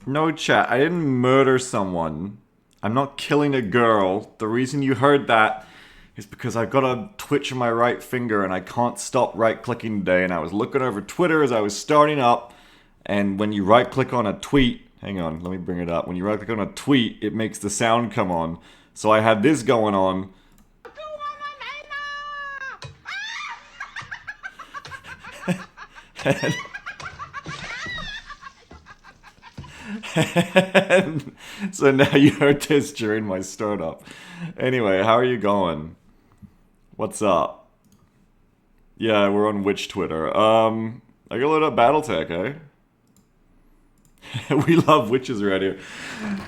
No, chat. I didn't murder someone. I'm not killing a girl. The reason you heard that is because I've got a twitch in my right finger and I can't stop right-clicking today. And I was looking over Twitter as I was starting up. And when you right-click on a tweet... Hang on, let me bring it up. When you right-click on a tweet, it makes the sound come on. So I had this going on. And so now you heard this during my startup. Anyway, how are you going? What's up? Yeah, we're on Witch Twitter. I gotta load up Battletech, eh? We love witches around here.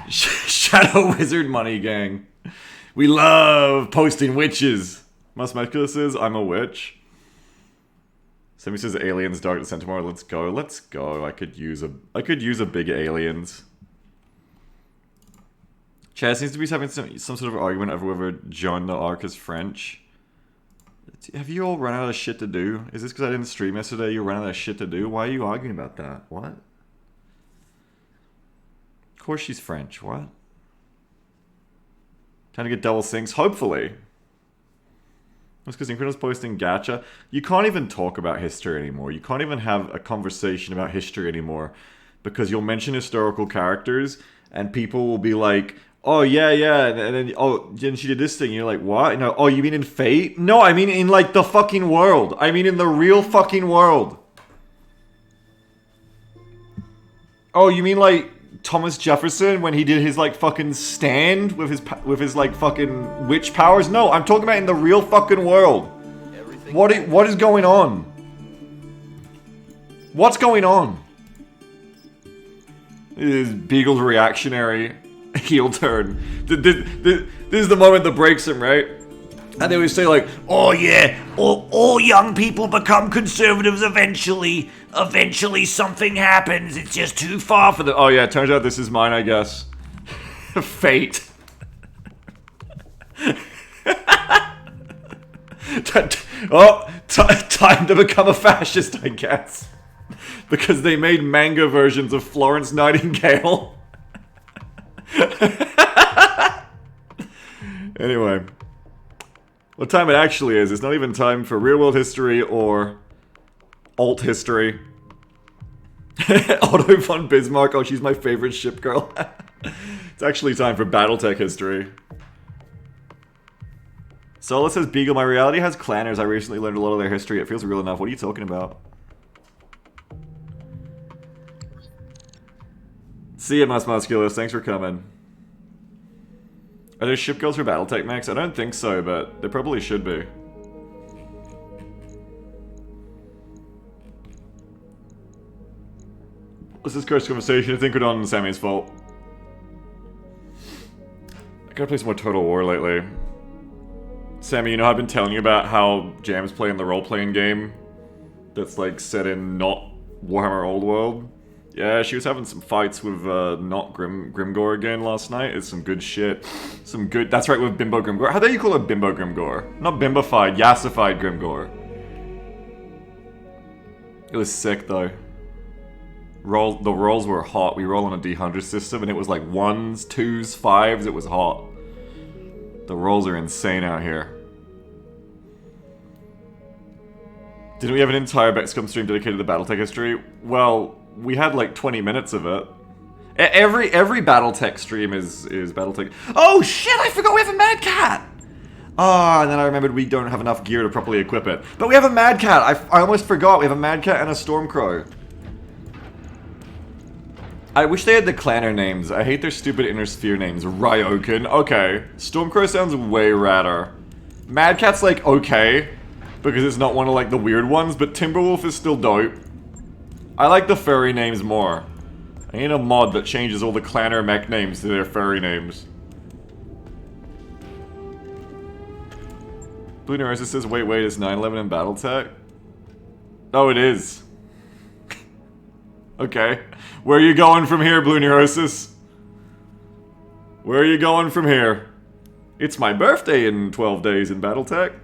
Shadow Wizard Money Gang. We love posting witches. Musculus says, I'm a witch. Sammy says aliens dark descent tomorrow. Let's go. Let's go. I could use a big aliens. Chad seems to be having some sort of argument over whether Joan d'Arc is French. Have you all run out of shit to do? Is this because I didn't stream yesterday? You ran out of shit to do? Why are you arguing about that? What? Of course she's French. What? Trying to get double syncs? Hopefully. It's because Incredibles posting gacha. You can't even talk about history anymore. You can't even have a conversation about history anymore. Because you'll mention historical characters, and people will be like, oh, yeah, and then, oh, and she did this thing. And you're like, what? No, oh, you mean in Fate? No, I mean in, like, the fucking world. I mean in the real fucking world. Oh, you mean, like, Thomas Jefferson when he did his, like, fucking stand with his like, fucking witch powers? No, I'm talking about in the real fucking world. What is going on? What's going on? This is Beagle's reactionary heel turn. This is the moment that breaks him, right? And they always say like, oh yeah, all young people become conservatives eventually. Eventually something happens. It's just too far for them. Oh yeah, it turns out this is mine, I guess. Fate. Time to become a fascist, I guess. Because they made manga versions of Florence Nightingale. Anyway. What time it actually is, it's not even time for real world history or alt history. Otto von Bismarck, oh she's my favorite ship girl. It's actually time for Battletech history. Sola says, Beagle, my reality has clanners. I recently learned a lot of their history. It feels real enough. What are you talking about? See ya, Musculus. Thanks for coming. Are there ship girls for Battletech Max? I don't think so, but there probably should be. What's this cursed conversation? I think we're on Sammy's fault. I gotta play some more Total War lately. Sammy, you know I've been telling you about how Jam's playing the role-playing game that's like set in not Warhammer Old World? Yeah, she was having some fights with not Grimgore again last night. It's some good shit. Some good... That's right, with Bimbo Grimgore. How do you call it Bimbo Grimgore? Not Bimbified, Yassified Grimgore. It was sick, though. The rolls were hot. We roll on a D100 system, and it was like 1s, 2s, 5s. It was hot. The rolls are insane out here. Didn't we have an entire BEXCOM stream dedicated to Battletech history? Well... We had like 20 minutes of it. Every Battletech stream is Battletech. Oh shit, I forgot we have a Mad Cat! Ah, and then I remembered we don't have enough gear to properly equip it. But we have a Mad Cat! I almost forgot, we have a Mad Cat and a Stormcrow. I wish they had the clanner names. I hate their stupid inner sphere names. Ryoken, okay. Stormcrow sounds way radder. Mad Cat's like okay, because it's not one of like the weird ones, but Timberwolf is still dope. I like the furry names more. I need a mod that changes all the clanner mech names to their furry names. Blue Neurosis says, wait, is 9/11 in Battletech? Oh, it is. Okay. Where are you going from here, Blue Neurosis? Where are you going from here? It's my birthday in 12 days in Battletech.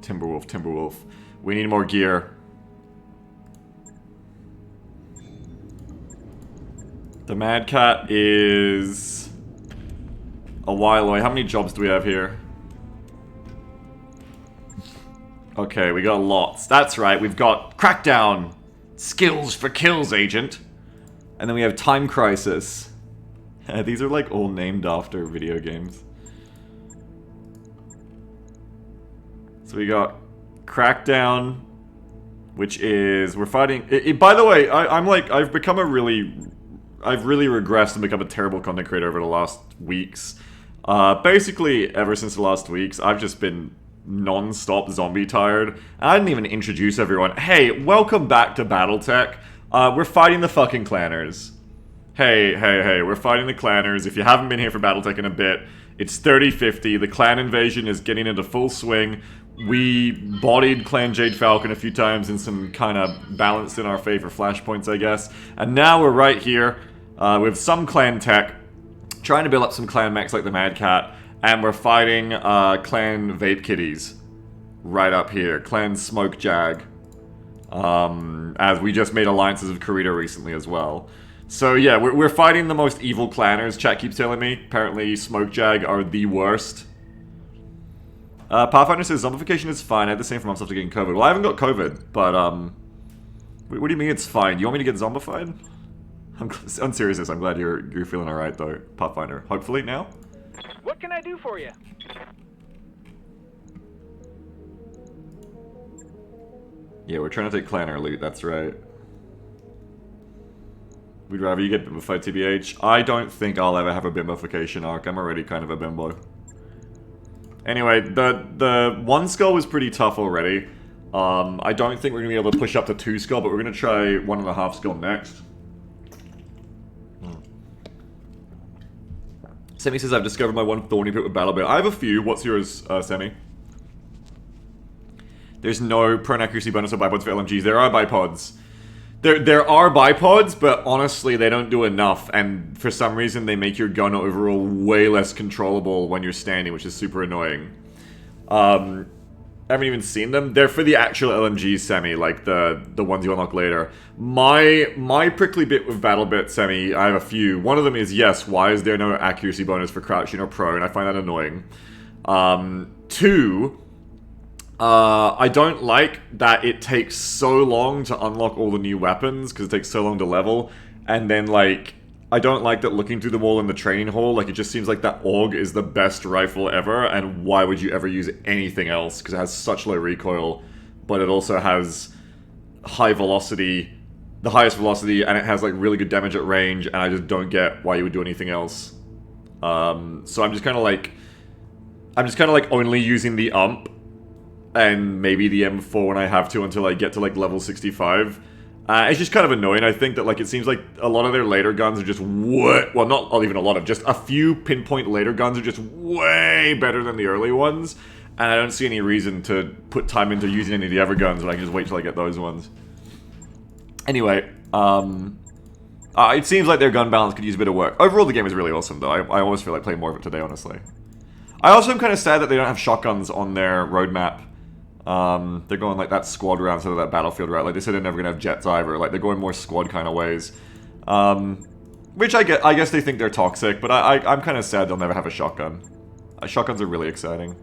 Timberwolf. We need more gear. The Mad Cat is a while away. How many jobs do we have here? Okay, we got lots. That's right, we've got Crackdown. Skills for kills, agent. And then we have Time Crisis. These are like all named after video games. So we got Crackdown, which is, we're fighting, by the way, I've really regressed and become a terrible content creator over the last weeks. Basically, ever since the last weeks, I've just been non-stop zombie tired. I didn't even introduce everyone. Hey, welcome back to Battletech. We're fighting the fucking clanners. Hey, we're fighting the clanners. If you haven't been here for Battletech in a bit, it's 30-50. The clan invasion is getting into full swing. We bodied Clan Jade Falcon a few times in some kind of balanced in our favor flashpoints, I guess. And now we're right here with some clan tech, trying to build up some clan mechs like the Mad Cat. And we're fighting Clan Vape Kitties right up here. Clan Smoke Jag. As we just made alliances with Kurita recently as well. So yeah, we're fighting the most evil clanners, chat keeps telling me. Apparently Smoke Jag are the worst. Pathfinder says zombification is fine. I had the same for months after getting COVID. Well, I haven't got COVID, but what do you mean it's fine? You want me to get zombified? I'm serious, I'm glad you're feeling alright though, Pathfinder. Hopefully now? What can I do for you? Yeah, we're trying to take clanner loot, that's right. We'd rather you get bimbofied, TBH. I don't think I'll ever have a bimbofication arc. I'm already kind of a bimbo. Anyway, the 1 skull was pretty tough already. I don't think we're going to be able to push up to 2 skull, but we're going to try 1.5 skull next. Semi says, I've discovered my one thorny pit with Battlebit. I have a few. What's yours, Semi? There's no prone accuracy bonus or bipods for LMGs. There are bipods. There are bipods, but honestly, they don't do enough. And for some reason, they make your gun overall way less controllable when you're standing, which is super annoying. I haven't even seen them. They're for the actual LMGs, Semi, like the ones you unlock later. My prickly bit with BattleBit, Semi, I have a few. One of them is, yes, why is there no accuracy bonus for crouching or prone? I find that annoying. 2, I don't like that it takes so long to unlock all the new weapons, because it takes so long to level. And then, like, I don't like that looking through them all in the training hall, like, it just seems like that AUG is the best rifle ever, and why would you ever use anything else? Because it has such low recoil, but it also has high velocity, the highest velocity, and it has, like, really good damage at range, and I just don't get why you would do anything else. So I'm just kind of like, only using the UMP, and maybe the M4 when I have to until I get to, like, level 65. It's just kind of annoying. I think that, like, it seems like a lot of their later guns are just well, not even a lot of, just a few pinpoint later guns are just way better than the early ones. And I don't see any reason to put time into using any of the other guns when I can just wait till I get those ones. Anyway, it seems like their gun balance could use a bit of work. Overall, the game is really awesome, though. I almost feel like playing more of it today, honestly. I also am kind of sad that they don't have shotguns on their roadmap. They're going like that squad route instead of that battlefield route. Like they said they're never gonna have jets either. Like they're going more squad kind of ways. Which I guess they think they're toxic, but I'm kind of sad they'll never have a shotgun. Shotguns are really exciting.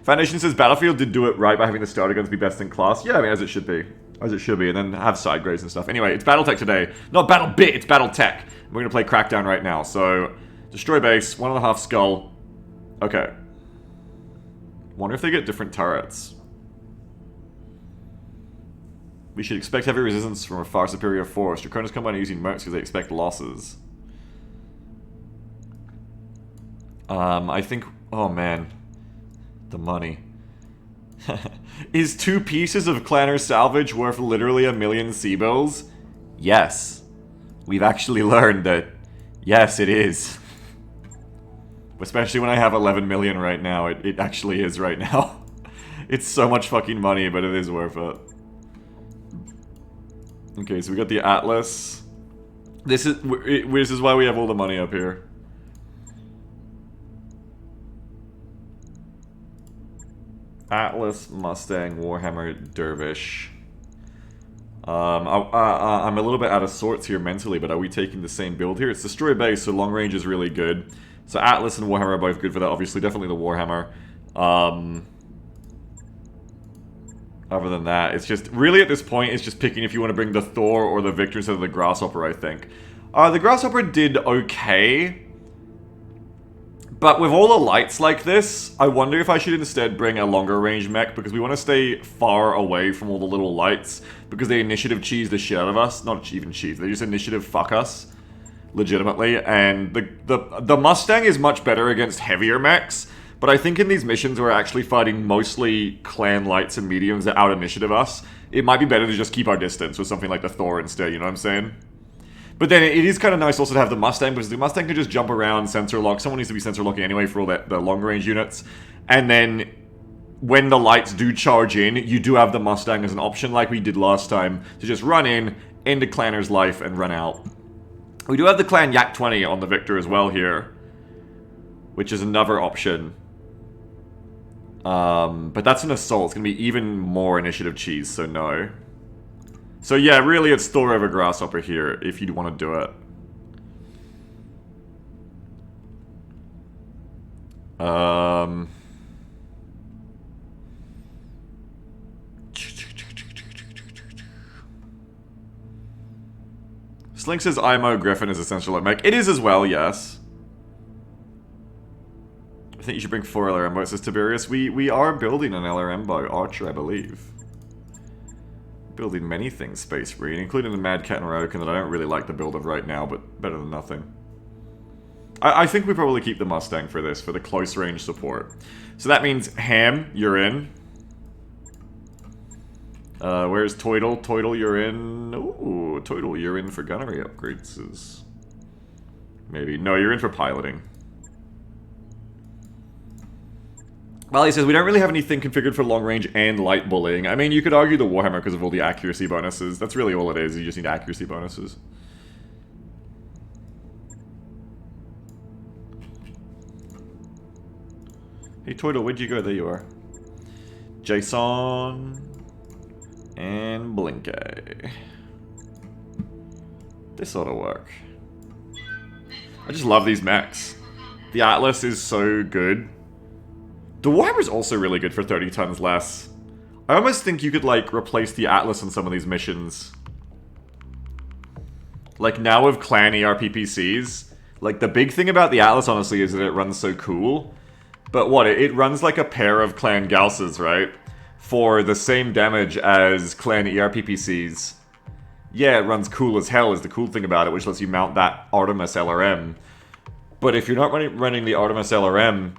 Foundation says Battlefield did do it right by having the starter guns be best in class. Yeah, I mean, as it should be. As it should be, and then have side grades and stuff. Anyway, it's Battletech today. Not BattleBit, it's Battletech. We're gonna play Crackdown right now. So, destroy base, 1.5 skull. Okay. Wonder if they get different turrets. We should expect heavy resistance from a far superior force. Draconis come by using mercs because they expect losses. I think... Oh, man. The money. Is 2 pieces of Clanner Salvage worth literally 1 million C-bills? Yes. We've actually learned that, yes, it is. Especially when I have 11 million right now. It actually is right now. It's so much fucking money, but it is worth it. Okay, so we got the Atlas. This is why we have all the money up here. Atlas, Mustang, Warhammer, Dervish. I'm a little bit out of sorts here mentally, but are we taking the same build here? It's destroy base, so long range is really good. So Atlas and Warhammer are both good for that. Obviously, definitely the Warhammer. Other than that, it's just really at this point, it's just picking if you want to bring the Thor or the Victor instead of the Grasshopper. I think the Grasshopper did okay. But with all the lights like this, I wonder if I should instead bring a longer range mech, because we want to stay far away from all the little lights, because they initiative cheese the shit out of us. Not even cheese, they just initiative fuck us. Legitimately. And the Mustang is much better against heavier mechs, but I think in these missions we're actually fighting mostly clan lights and mediums that out initiative us. It might be better to just keep our distance with something like the Thor instead, you know what I'm saying? But then it is kind of nice also to have the Mustang, because the Mustang can just jump around, sensor lock. Someone needs to be sensor locking anyway for all the long range units. And then when the lights do charge in, you do have the Mustang as an option, like we did last time, to just run in, end a clanner's life, and run out. We do have the clan Yak 20 on the Victor as well here, which is another option. But that's an assault. It's going to be even more initiative cheese, so no. So yeah, really it's Thor over Grasshopper here, if you want to do it. Slink says IMO Griffin is essential at mech. It is as well, yes. I think you should bring 4 LRM says Tiberius. We are building an LRM Archer, I believe. Building many things Space Marine, including the Mad Cat and Ryokan that I don't really like the build of right now, but better than nothing. I think we probably keep the Mustang for this, for the close range support. So that means Ham, you're in. Where's Toidle? Toidle, you're in. Ooh, Toidle, you're in for gunnery upgrades. Maybe. No, you're in for piloting. Well, he says, we don't really have anything configured for long range and light bullying. I mean, you could argue the Warhammer because of all the accuracy bonuses. That's really all it is. You just need accuracy bonuses. Hey, Toidle, where'd you go? There you are. Jason and Blinky. This ought to work. I just love these mechs. The Atlas is so good. The Warhammer's also really good for 30 tons less. I almost think you could, like, replace the Atlas in some of these missions. Like, now with clan ERPPCs, like, the big thing about the Atlas, honestly, is that it runs so cool. But what, it runs like a pair of clan Gausses, right? For the same damage as clan ERPPCs. Yeah, it runs cool as hell is the cool thing about it, which lets you mount that Artemis LRM. But if you're not running the Artemis LRM...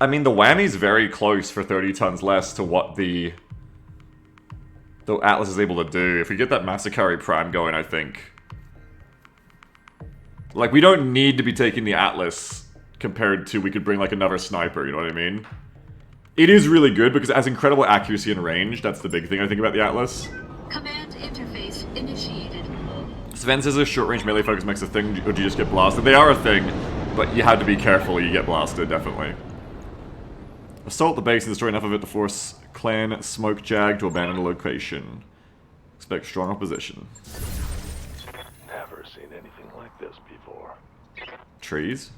I mean, the whammy's very close for 30 tons less to what the Atlas is able to do. If we get that Massacre Prime going, I think. Like, we don't need to be taking the Atlas compared to we could bring, like, another sniper, you know what I mean? It is really good because it has incredible accuracy and range. That's the big thing I think about the Atlas. Command interface initiated. Sven says a short-range melee focus makes a thing, or do you just get blasted? They are a thing, but you have to be careful, you get blasted, definitely. Assault the base and destroy enough of it to force clan Smoke Jag to abandon the location. Expect strong opposition. Never seen anything like this before. Trees?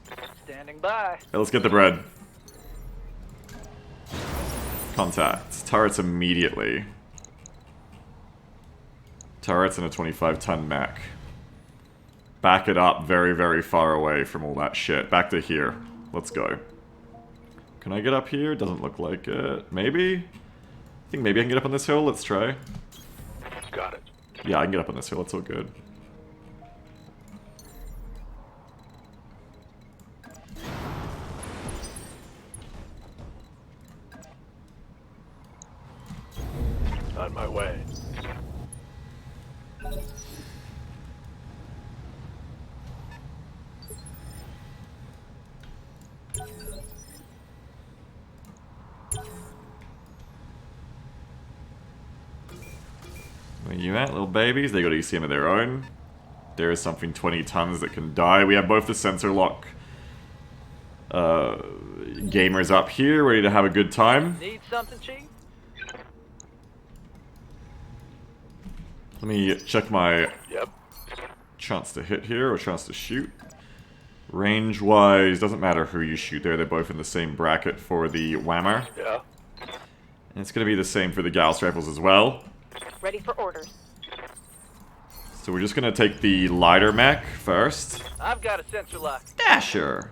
Standing by. Hey, let's get the bread. Contacts. Turrets immediately. Turrets and a 25-ton mech. Back it up very, very far away from all that shit. Back to here. Let's go. Can I get up here? Doesn't look like it. Maybe? I think maybe I can get up on this hill. Let's try. Got it. Yeah, I can get up on this hill. It's all good. On my way. Where you at, little babies? They got ECM of their own. There is something 20 tons that can die. We have both the sensor lock gamers up here, ready to have a good time. Need something, Chief? Let me check my Yep. chance to hit here or chance to shoot. Range-wise, doesn't matter who you shoot there. They're both in the same bracket for the whammer. Yeah. And it's going to be the same for the Gauss rifles as well. Ready for orders. So we're just going to take the lighter mech first. I've got a sensor lock. Dasher!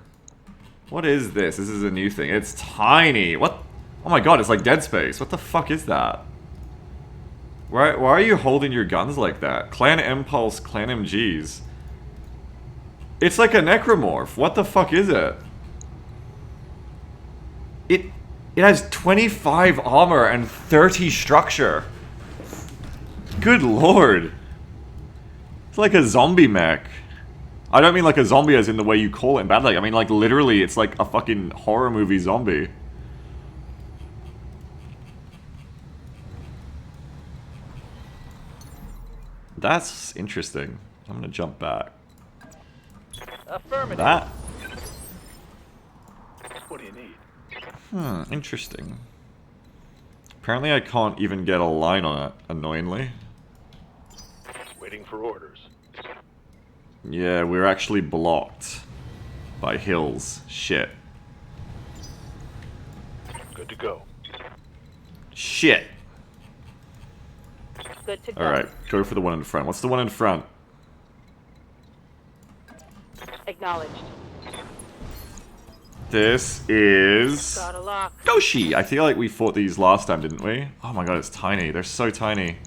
What is this? This is a new thing. It's tiny. What? Oh my god, it's like Dead Space. What the fuck is that? Why are you holding your guns like that? Clan Impulse, Clan MGs. It's like a necromorph. What the fuck is it? It has 25 armor and 30 structure. Good lord. It's like a zombie mech. I don't mean like a zombie as in the way you call it in Battletech. I mean like literally it's like a fucking horror movie zombie. That's interesting. I'm gonna jump back. Affirmative. That? What do you need? Interesting. Apparently I can't even get a line on it, annoyingly. Waiting for orders. Yeah, we're actually blocked by hills. Shit. Good to go. Shit. Good to go. Alright, go for the one in front. What's the one in front? Acknowledged. This is... Got a lock. Goshi! I feel like we fought these last time, didn't we? Oh my god, it's tiny. They're so tiny.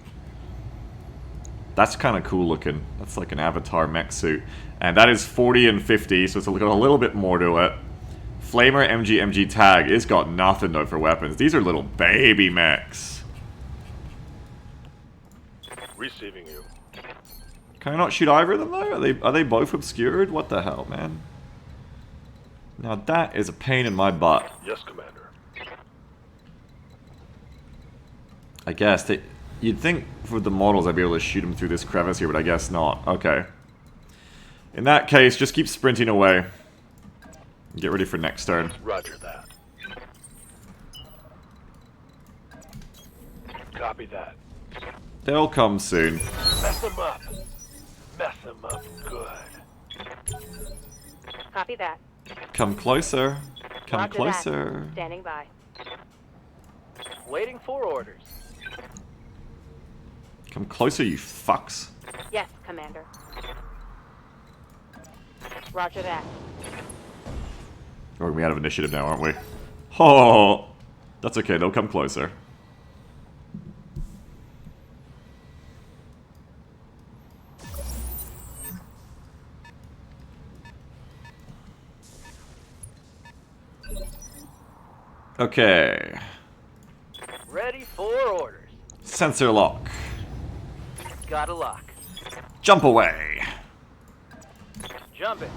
That's kind of cool looking. That's like an avatar mech suit. And that is 40 and 50, so it's got a little bit more to it. Flamer MG tag. It's got nothing though for weapons. These are little baby mechs. Receiving you. Can I not shoot either of them though? Are they both obscured? What the hell, man? Now that is a pain in my butt. Yes, Commander. I guess you'd think for the models I'd be able to shoot them through this crevice here, but I guess not. Okay. In that case, just keep sprinting away. Get ready for next turn. Roger that. Copy that. They'll come soon. Mess them up. Mess them up good. Copy that. Come closer. Come Roger closer. That. Standing by. Waiting for orders. Come closer, you fucks. Yes, Commander. Roger that. We're gonna be out of initiative now, aren't we? Oh, that's okay. They'll come closer. Okay. Ready for orders. Sensor lock. Got a lock. Jump away. Jumping.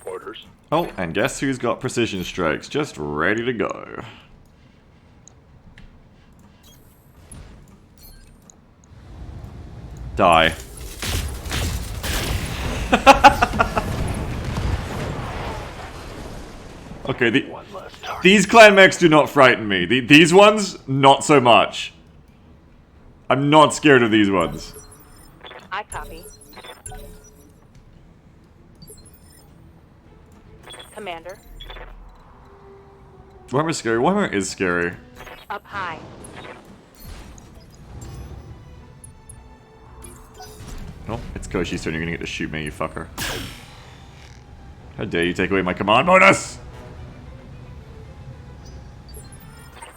Orders. Oh, and guess who's got precision strikes? Just ready to go. Die. Okay, One less target. these clan mechs do not frighten me. These ones, not so much. I'm not scared of these ones. I copy. Commander. Warhammer's scary. Warhammer is scary. Up high. Oh, it's Koshi's turn. You're gonna get to shoot me, you fucker. How dare you take away my command bonus!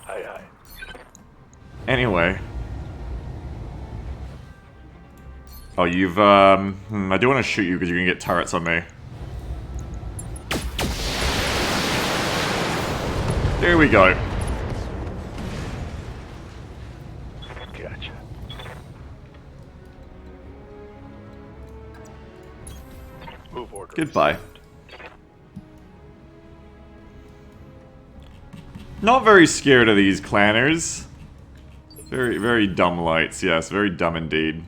Aye, aye. Anyway. Oh, you've, I do want to shoot you because you're gonna get turrets on me. There we go. Gotcha. Move orders. Goodbye. Not very scared of these clanners. Very, very dumb lights, yes. Very dumb indeed.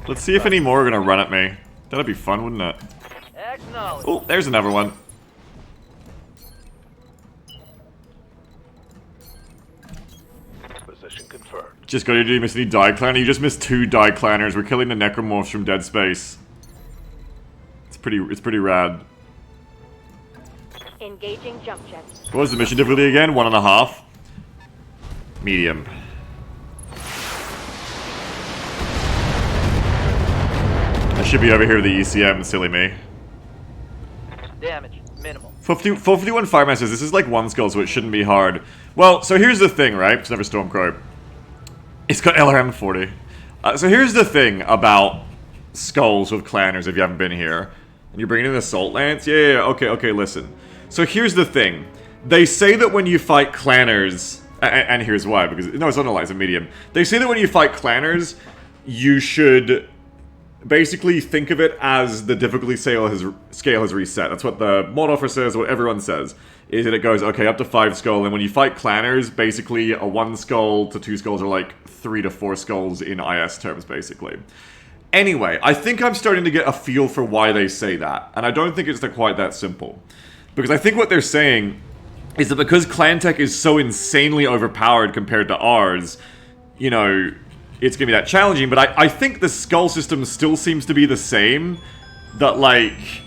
Let's see if any more are gonna run at me. That'd be fun, wouldn't it? Acknowledge. Oh, there's another one. Just go to do miss any die clanner. You just missed 2 die clanners. We're killing the necromorphs from Dead Space. It's pretty rad. Engaging jump jet. What was the mission difficulty again? 1.5. Medium. I should be over here with the ECM, silly me. Damage minimal. 451 Fireman says this is like 1 skull, so it shouldn't be hard. Well, so here's the thing, right? It's never Stormcrow. It's got LRM 40. So here's the thing about skulls with clanners if you haven't been here. And you're bringing in Assault Lance? Yeah, okay, listen. So here's the thing. They say that when you fight clanners, and here's why, because, no, it's not a medium. They say that when you fight clanners, you should basically think of it as the difficulty scale has reset. That's what the mod offer says, what everyone says. Is that it goes, okay, up to 5 skull, and when you fight clanners, basically a 1 skull to 2 skulls are like 3 to 4 skulls in IS terms, basically. Anyway, I think I'm starting to get a feel for why they say that, and I don't think it's quite that simple. Because I think what they're saying is that because clan tech is so insanely overpowered compared to ours, you know, it's gonna be that challenging, but I think the skull system still seems to be the same, that, like,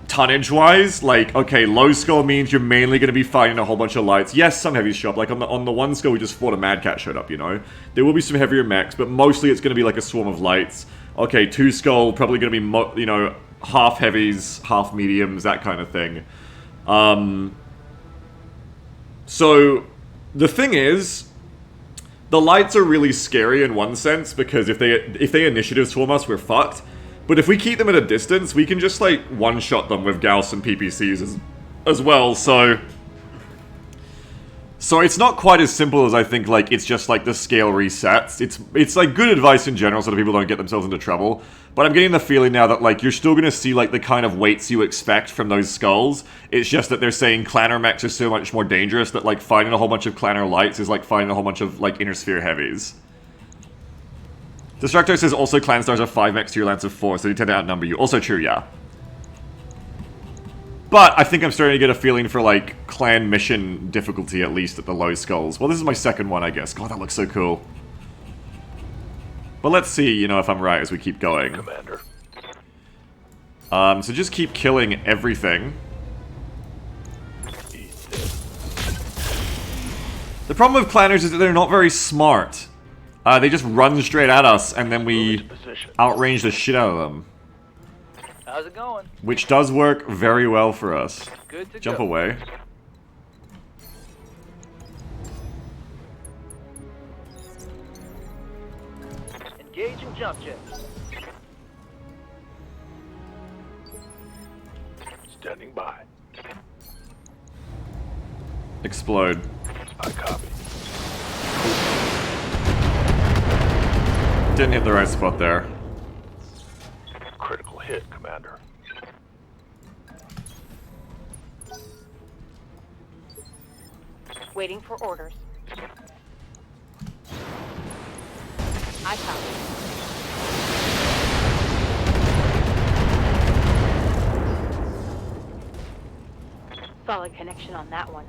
tonnage-wise, like, okay, low skull means you're mainly gonna be fighting a whole bunch of lights. Yes, some heavies show up, like on the 1 skull we just fought, a Mad Cat showed up, you know? There will be some heavier mechs, but mostly it's gonna be like a swarm of lights. Okay, 2 skull, probably gonna be, you know, half heavies, half mediums, that kind of thing. So, the thing is, the lights are really scary in one sense, because if they initiative swarm us, we're fucked. But if we keep them at a distance, we can just, like, one-shot them with Gauss and PPCs as well, so it's not quite as simple as I think, like, it's just, like, the scale resets. It's like, good advice in general so that people don't get themselves into trouble. But I'm getting the feeling now that, like, you're still gonna see, like, the kind of weights you expect from those skulls. It's just that they're saying clanner mechs are so much more dangerous that, like, fighting a whole bunch of clanner lights is like fighting a whole bunch of, like, inner sphere heavies. Destructor says also clan stars are 5 mechs to your lance of 4, so they tend to outnumber you. Also true, yeah. But I think I'm starting to get a feeling for, like, clan mission difficulty, at least at the low skulls. Well, this is my second one, I guess. God, that looks so cool. But let's see, you know, if I'm right as we keep going. Commander. So just keep killing everything. Eat this. The problem with clanners is that they're not very smart. They just run straight at us, and then we outrange the shit out of them. How's it going? Which does work very well for us. Good to Jump go. away. Engaging jump jet. Standing by. Explode. I copy. Didn't hit the right spot there. Critical hit, Commander. Waiting for orders. I copy. Solid connection on that one.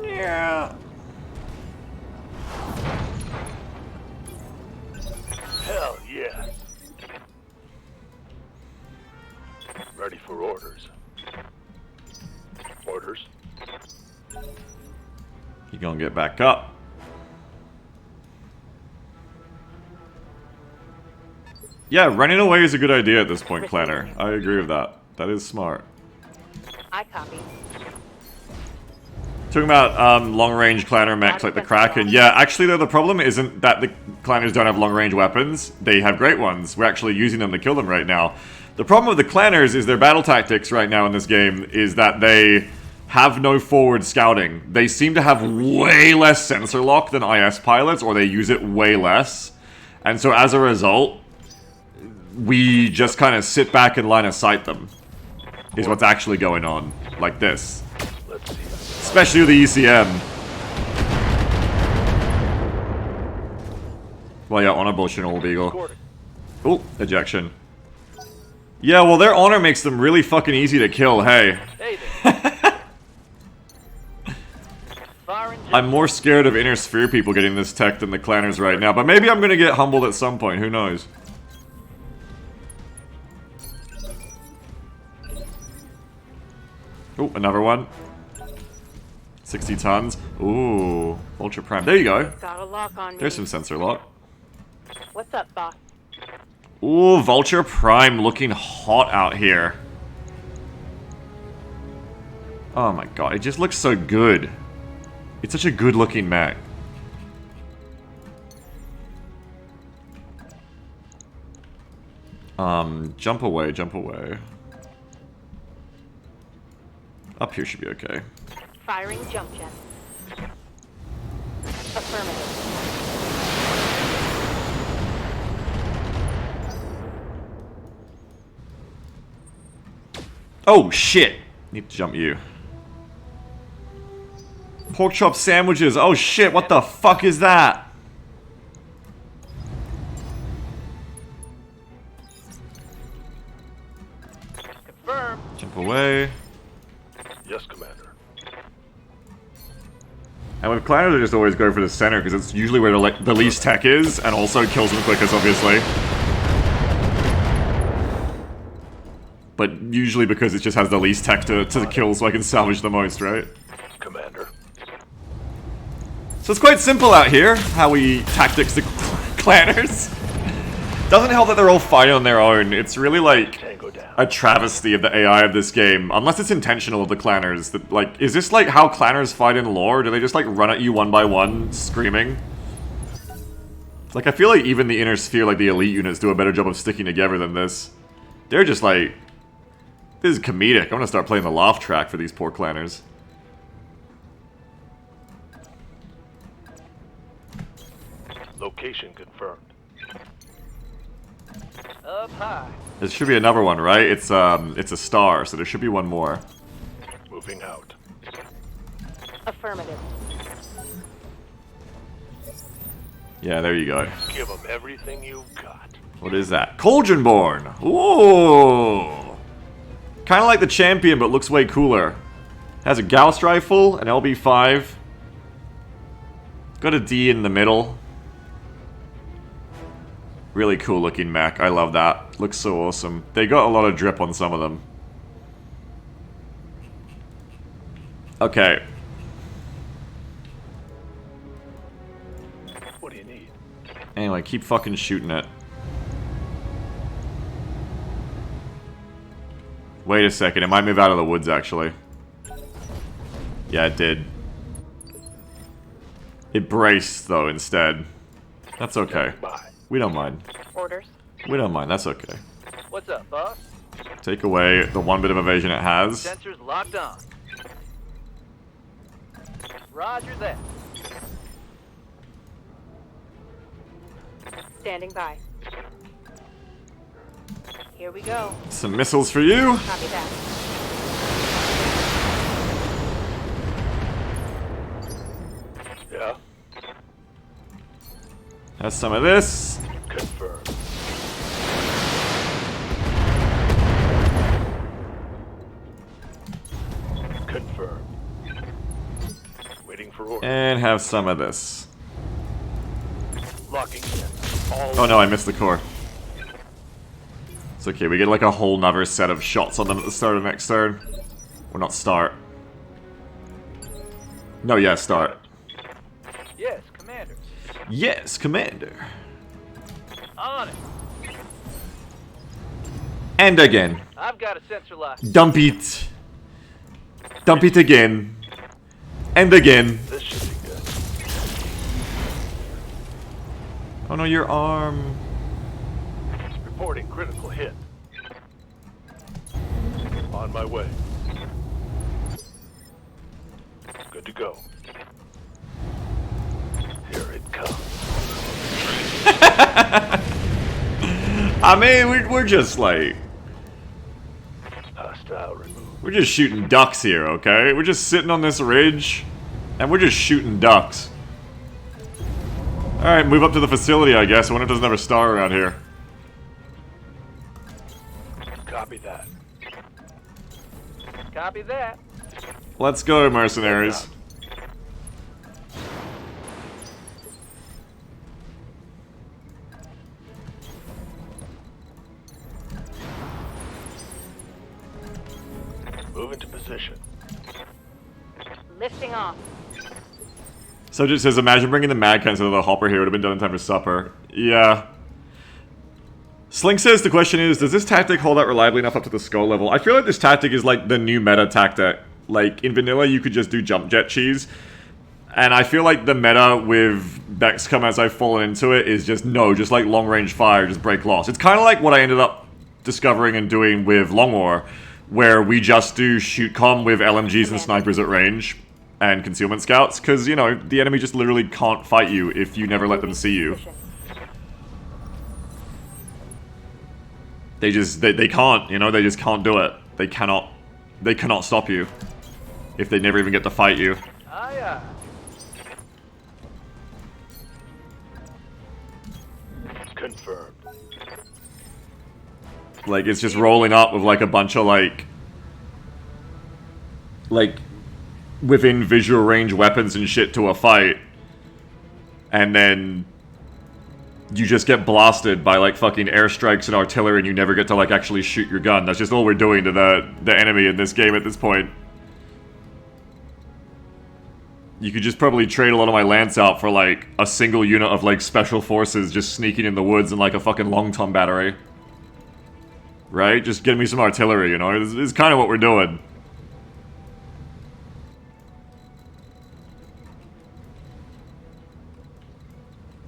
Yeah. Hell yes. Ready for orders. Orders. You gonna get back up. Yeah, running away is a good idea at this point, Clanner. I agree with that. That is smart. I copy. Talking about long-range clanner mechs like the Kraken. Yeah, actually though, the problem isn't that the clanners don't have long-range weapons. They have great ones. We're actually using them to kill them right now. The problem with the clanners is their battle tactics right now in this game is that they have no forward scouting. They seem to have way less sensor lock than IS pilots, or they use it way less. And so as a result, we just kind of sit back and line of sight them. Is what's actually going on. Like this. Let's see. Especially with the ECM. Well, yeah, honor bullshit and old beagle. Oh, ejection. Yeah, well, their honor makes them really fucking easy to kill, hey. Hey there. Firing I'm more scared of Inner Sphere people getting this tech than the Clanners right now, but maybe I'm gonna get humbled at some point, who knows? Oh, another one. 60 tons. Ooh, Ultra Prime. There you go. Got a lock on me. There's some sensor lock. What's up, boss? Ooh, Vulture Prime looking hot out here. Oh my god, it just looks so good. It's such a good looking mech. Jump away, jump away. Up here should be okay. Firing jump jet. Affirmative. Oh shit! Need to jump you. Pork chop sandwiches. Oh shit, what the fuck is that? Confirmed. Jump away. Yes, Commander. And with Clanners, I just always go for the center because it's usually where the least tech is, and also kills them quickest, obviously. But usually because it just has the least tech to kill, so I can salvage the most, right? Commander. So it's quite simple out here, how we tactics the Clanners. Doesn't help that they're all fighting on their own. It's really like Tango down. a travesty of the AI of this game, unless it's intentional of the Clanners. That, like, is this like how Clanners fight in lore? Do they just like run at you one by one, screaming? Like, I feel like even the Inner Sphere, like the elite units, do a better job of sticking together than this. They're just like, this is comedic. I'm gonna start playing the laugh track for these poor Clanners. Location confirmed. Up high. There should be another one, right? It's a star, so there should be one more. Moving out. Affirmative. Yeah, there you go. Give them everything you've got. What is that? Cauldronborn! Ooh! Kinda like the Champion, but looks way cooler. Has a Gauss rifle, an LB5. Got a D in the middle. Really cool looking mech. I love that. Looks so awesome. They got a lot of drip on some of them. Okay. What do you need? Anyway, keep fucking shooting it. Wait a second, it might move out of the woods, actually. Yeah, it did. It braced, though, instead. That's okay. Bye. We don't mind. Orders. We don't mind, that's okay. What's up, boss? Take away the one bit of evasion it has. Sensors locked on. Roger that. Standing by. Here we go. Some missiles for you. Copy that. Yeah. Has some of this. Confirmed. Confirmed. Waiting for orders. And have some of this. Locking in. All Oh no, I missed the core. It's okay, we get like a whole nother set of shots on them at the start of next turn. Or not start. No, yeah, start. Yes, Commander. Yes, Commander. On it. And again. I've got a sensor lock. Dump it. Dump it again. And again. this should be good. Oh no, your arm. Reporting critical hit. On my way. Good to go. Here it comes. I mean, we're just like... Hostile removed. We're just shooting ducks here, okay? We're just sitting on this ridge, and we're just shooting ducks. Alright, move up to the facility, I guess. I wonder if there's another star around here. Copy that. Copy that. Let's go, mercenaries. Move into position. Lifting off. So it just says, imagine bringing the Mad Cans into the hopper here. It would have been done in time for supper. Yeah. Slink says the question is, does this tactic hold out reliably enough up to the skull level? I feel like this tactic is like the new meta tactic. Like, in vanilla, you could just do jump jet cheese. And I feel like the meta with BEXCOM as I've fallen into it is just, no, just like long range fire, just break loss. It's kind of like what I ended up discovering and doing with Long War, where we just do shoot com with LMGs and snipers at range and concealment scouts, because, you know, the enemy just literally can't fight you if you never let them see you. They just, they can't, you know, they just can't do it. They cannot stop you if they never even get to fight you. Aye, aye. Confirmed. Like, it's just rolling up with, like, a bunch of, like, within visual range weapons and shit to a fight. And then you just get blasted by, like, fucking airstrikes and artillery and you never get to, like, actually shoot your gun. That's just all we're doing to the enemy in this game at this point. You could just probably trade a lot of my lance out for, like, a single unit of, like, special forces just sneaking in the woods and, like, a fucking long tom battery. Right? Just get me some artillery, you know? This is kind of what we're doing.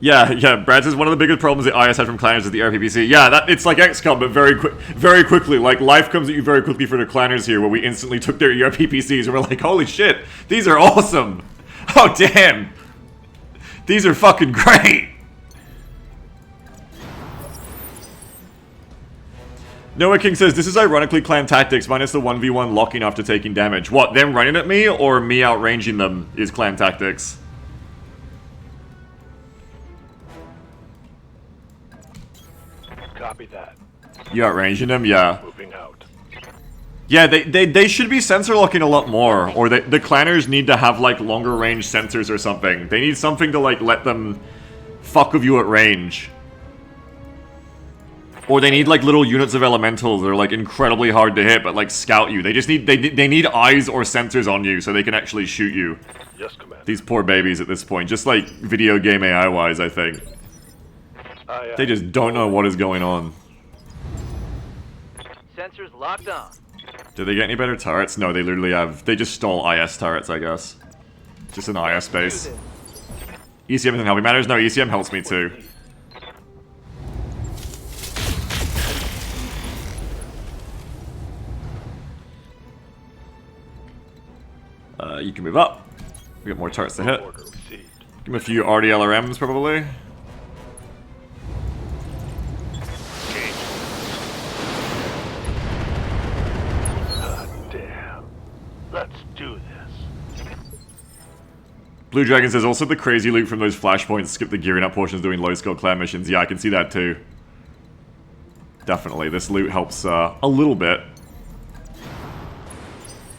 Yeah, Brad says one of the biggest problems the IS had from clanners is the RPPC. Yeah, it's like XCOM, but very quickly. Like, life comes at you very quickly for the clanners here, where we instantly took their ERPPCs and we're like, holy shit, these are awesome! Oh, damn! These are fucking great! Noah King says, this is ironically clan tactics minus the 1v1 locking after taking damage. What, them running at me, or me outranging them is clan tactics? Copy that. You outranging them? Yeah. Moving out. Yeah, they should be sensor locking a lot more, or the clanners need to have, like, longer range sensors or something. They need something to, like, let them fuck with you at range. Or they need, like, little units of elementals that are, like, incredibly hard to hit, but, like, scout you. They just need, they need eyes or sensors on you so they can actually shoot you. Yes, Commander. These poor babies at this point, just, like, video game AI-wise, I think. They just don't know what is going on. Sensors locked on. Do they get any better turrets? No, they literally have... They just stole IS turrets, I guess. Just an IS base. ECM isn't helping matters? No, ECM helps me too. You can move up. We got more turrets to hit. Order received. Give him a few RDLRMs, probably. God damn. Let's do this. Blue Dragon says, also the crazy loot from those flashpoints skip the gearing up portions doing low-skill clan missions. Yeah, I can see that too. Definitely, this loot helps a little bit.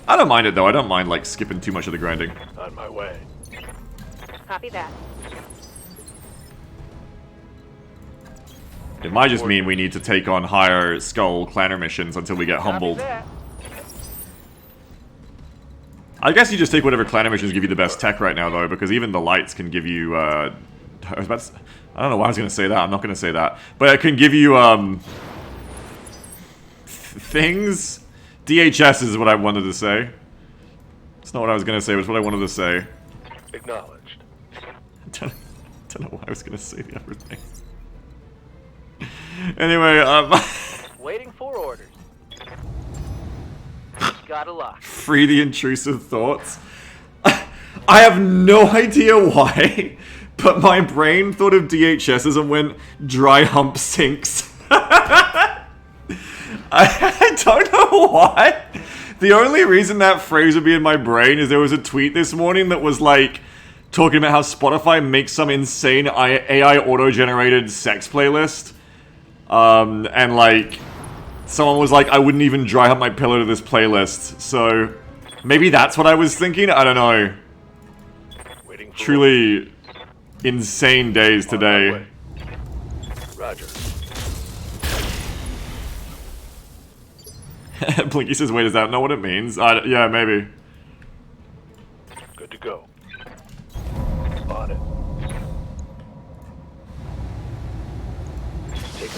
I don't mind it though, I don't mind like skipping too much of the grinding. On my way. Copy that. It might just mean we need to take on higher skull clanner missions until we get Copy humbled. that. I guess you just take whatever clanner missions give you the best tech right now though, because even the lights can give you, I don't know why I was going to say that, I'm not going to say that. But it can give you, things... DHS is what I wanted to say. It's not what I was going to say, but it's what I wanted to say. Acknowledged. I don't know why I was going to say the other thing. Anyway, Waiting for orders. Got a lock. free the intrusive thoughts. I have no idea why, but my brain thought of DHSs and went, dry hump sinks. I don't know why. The only reason that phrase would be in my brain is there was a tweet this morning that was like talking about how Spotify makes some insane AI auto-generated sex playlist. And like someone was like, I wouldn't even dry up my pillow to this playlist. So maybe that's what I was thinking. I don't know. Waiting for Truly insane days on my today. way. Roger. Blinky says, wait, does that know what it means? Yeah, maybe. Good to go. On it.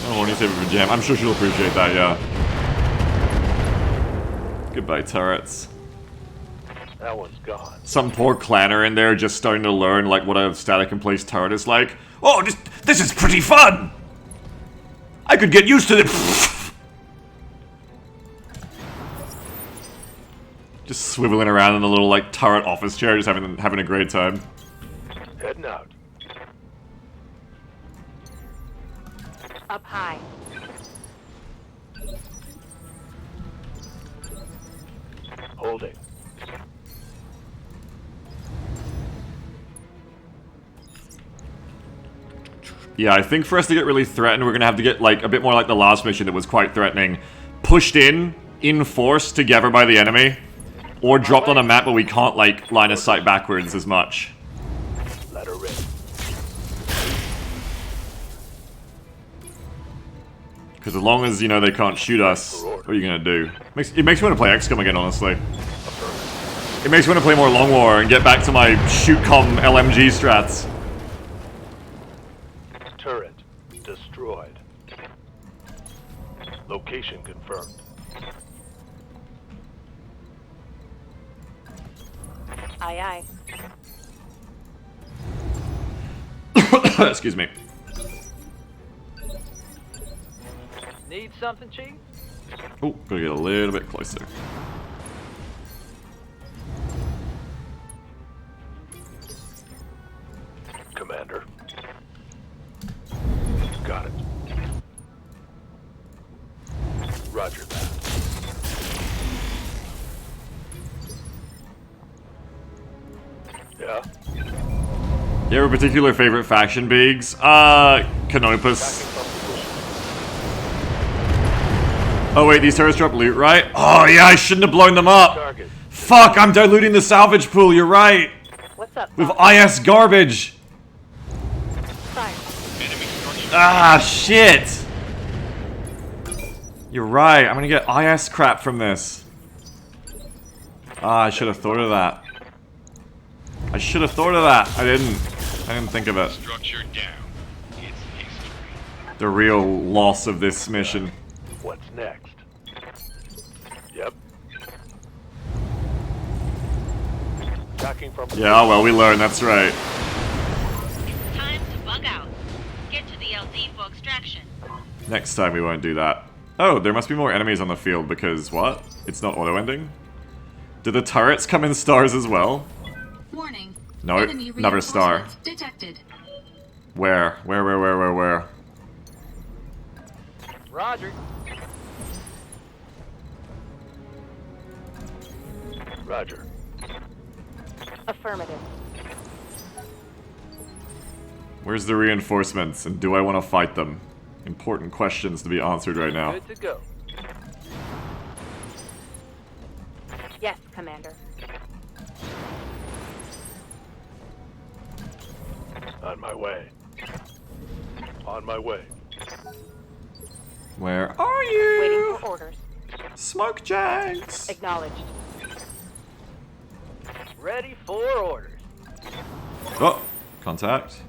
Oh, when you save it for Jam. I'm sure she'll appreciate that, yeah. Goodbye, turrets. That one's gone. Some poor clanner in there just starting to learn, like, what a static in place turret is like. Oh, this is pretty fun! I could get used to this! Just swiveling around in a little, like, turret office chair, just having a great time. Heading out. Up high. Holding. Yeah, I think for us to get really threatened, we're gonna have to get, like, a bit more like the last mission that was quite threatening. Pushed in force together by the enemy, or dropped on a map where we can't, like, line of sight backwards as much. Let her rip. Because as long as, you know, they can't shoot us, what are you gonna do? It makes me want to play XCOM again, honestly. It makes me want to play more Long War and get back to my shoot-com LMG strats. Turret destroyed. Location confirmed. Aye, Excuse me. Need something, Chief? Oh, gotta get a little bit closer. Commander. Got it. Roger that. Yeah? You have a particular favorite faction, Biggs? Canopus. Oh wait, these turrets drop loot, right? Oh yeah, I shouldn't have blown them up! Target. Fuck, I'm diluting the salvage pool, you're right! What's up? With Bob? IS garbage! Fire. Ah, shit! You're right, I'm gonna get IS crap from this. Ah, I should have thought of that. I should have thought of that. I didn't think of it. Structure down. It's history. The real loss of this mission. What's next? Yep. Attacking from Yeah, well, we learned, that's right. Time to bug out. Get to the LZ for extraction. Next time we won't do that. Oh, there must be more enemies on the field because, what? It's not auto-ending? Do the turrets come in stars as well? Warning. No, Enemy another star. reinforcements detected. Where? Where? Roger. Roger. Affirmative. Where's the reinforcements, and do I want to fight them? Important questions to be answered right now. Good to go. Yes, Commander. On my way. On my way. Where are Waiting you? for orders. Smoke Jags! Acknowledged. Ready for orders. Oh, contact.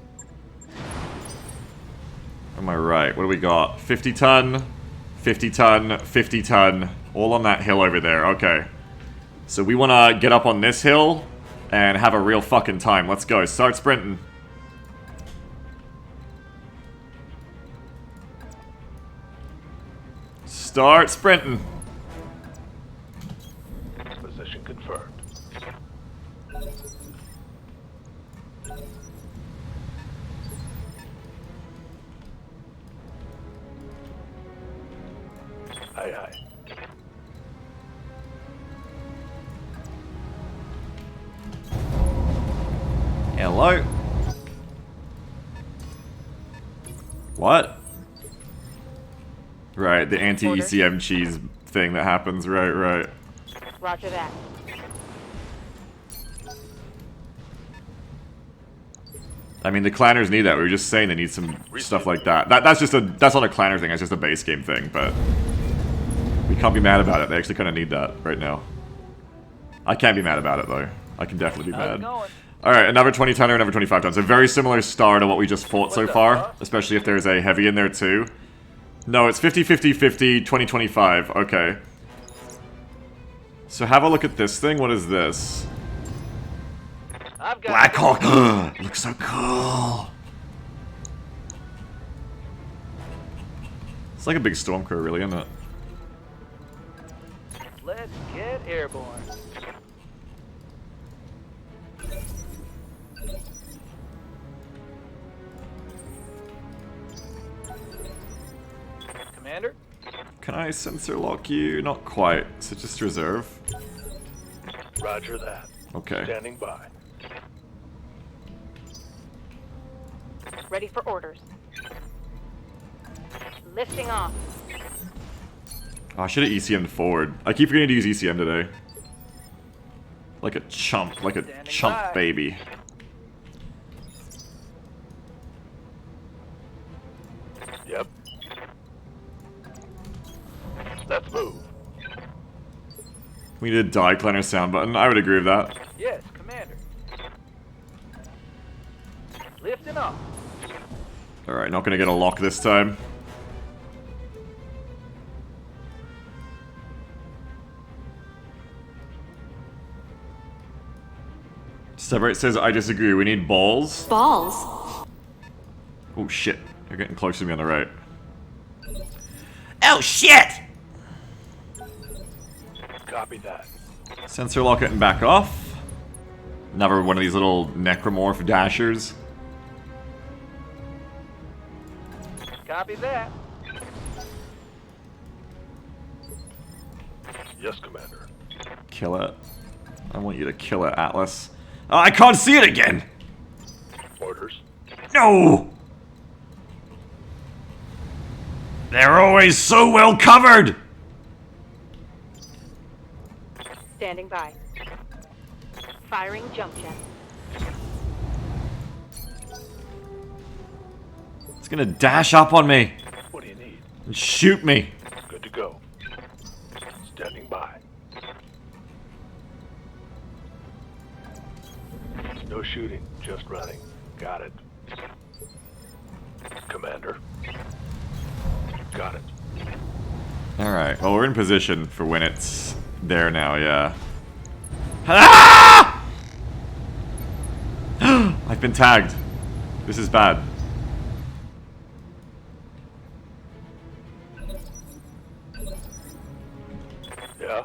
Am I right? What do we got? 50 ton, 50 ton, 50 ton. All on that hill over there. Okay. So we want to get up on this hill and have a real fucking time. Let's go. Start sprinting. Start sprinting. Position confirmed. Aye, aye. Hello? What? Right, the anti-ECM cheese thing that happens. Right. Roger that. I mean, the clanners need that. We were just saying they need some stuff like that. That's not a clanner thing. That's just a base game thing. But we can't be mad about it. They actually kind of need that right now. I can't be mad about it, though. I can definitely be How's it mad. going? Alright, another 20-tonner, another 25-ton. A very similar star to what we just fought so What's up, far. boss? Especially if there's a heavy in there, too. No, it's 50-50-50, 20-25. Okay. So have a look at this thing. What is this? I've got Black Hawk! It looks so cool! It's like a big storm crow, really, isn't it? Let's get airborne. Commander? Can I sensor lock you? Not quite. So just reserve. Roger that. Okay. Standing by. Ready for orders. Lifting off. Oh, I should have ECM'd forward. I keep forgetting to use ECM today. Like a chump. Like a Standing chump by. baby. Yep. Let's move. We need a die cleaner sound button. I would agree with that. Yes, Commander. Lifting off. Alright, not gonna get a lock this time. Separate says, I disagree. We need balls. Balls. Oh shit. They're getting close to me on the right. Oh shit! Copy that. Sensor lock it and back off. Another one of these little necromorph dashers. Copy that. Yes, Commander. Kill it. I want you to kill it, Atlas. Oh, I can't see it again! Orders. No! They're always so well covered! Standing by. Firing jump jet. It's gonna dash up on me What do you need? and shoot me. Good to go. Standing by. No shooting, just running. Got it. Commander. Got it. Alright, well, we're in position for when it's there now, yeah. Ah! I've been tagged. This is bad. Yeah?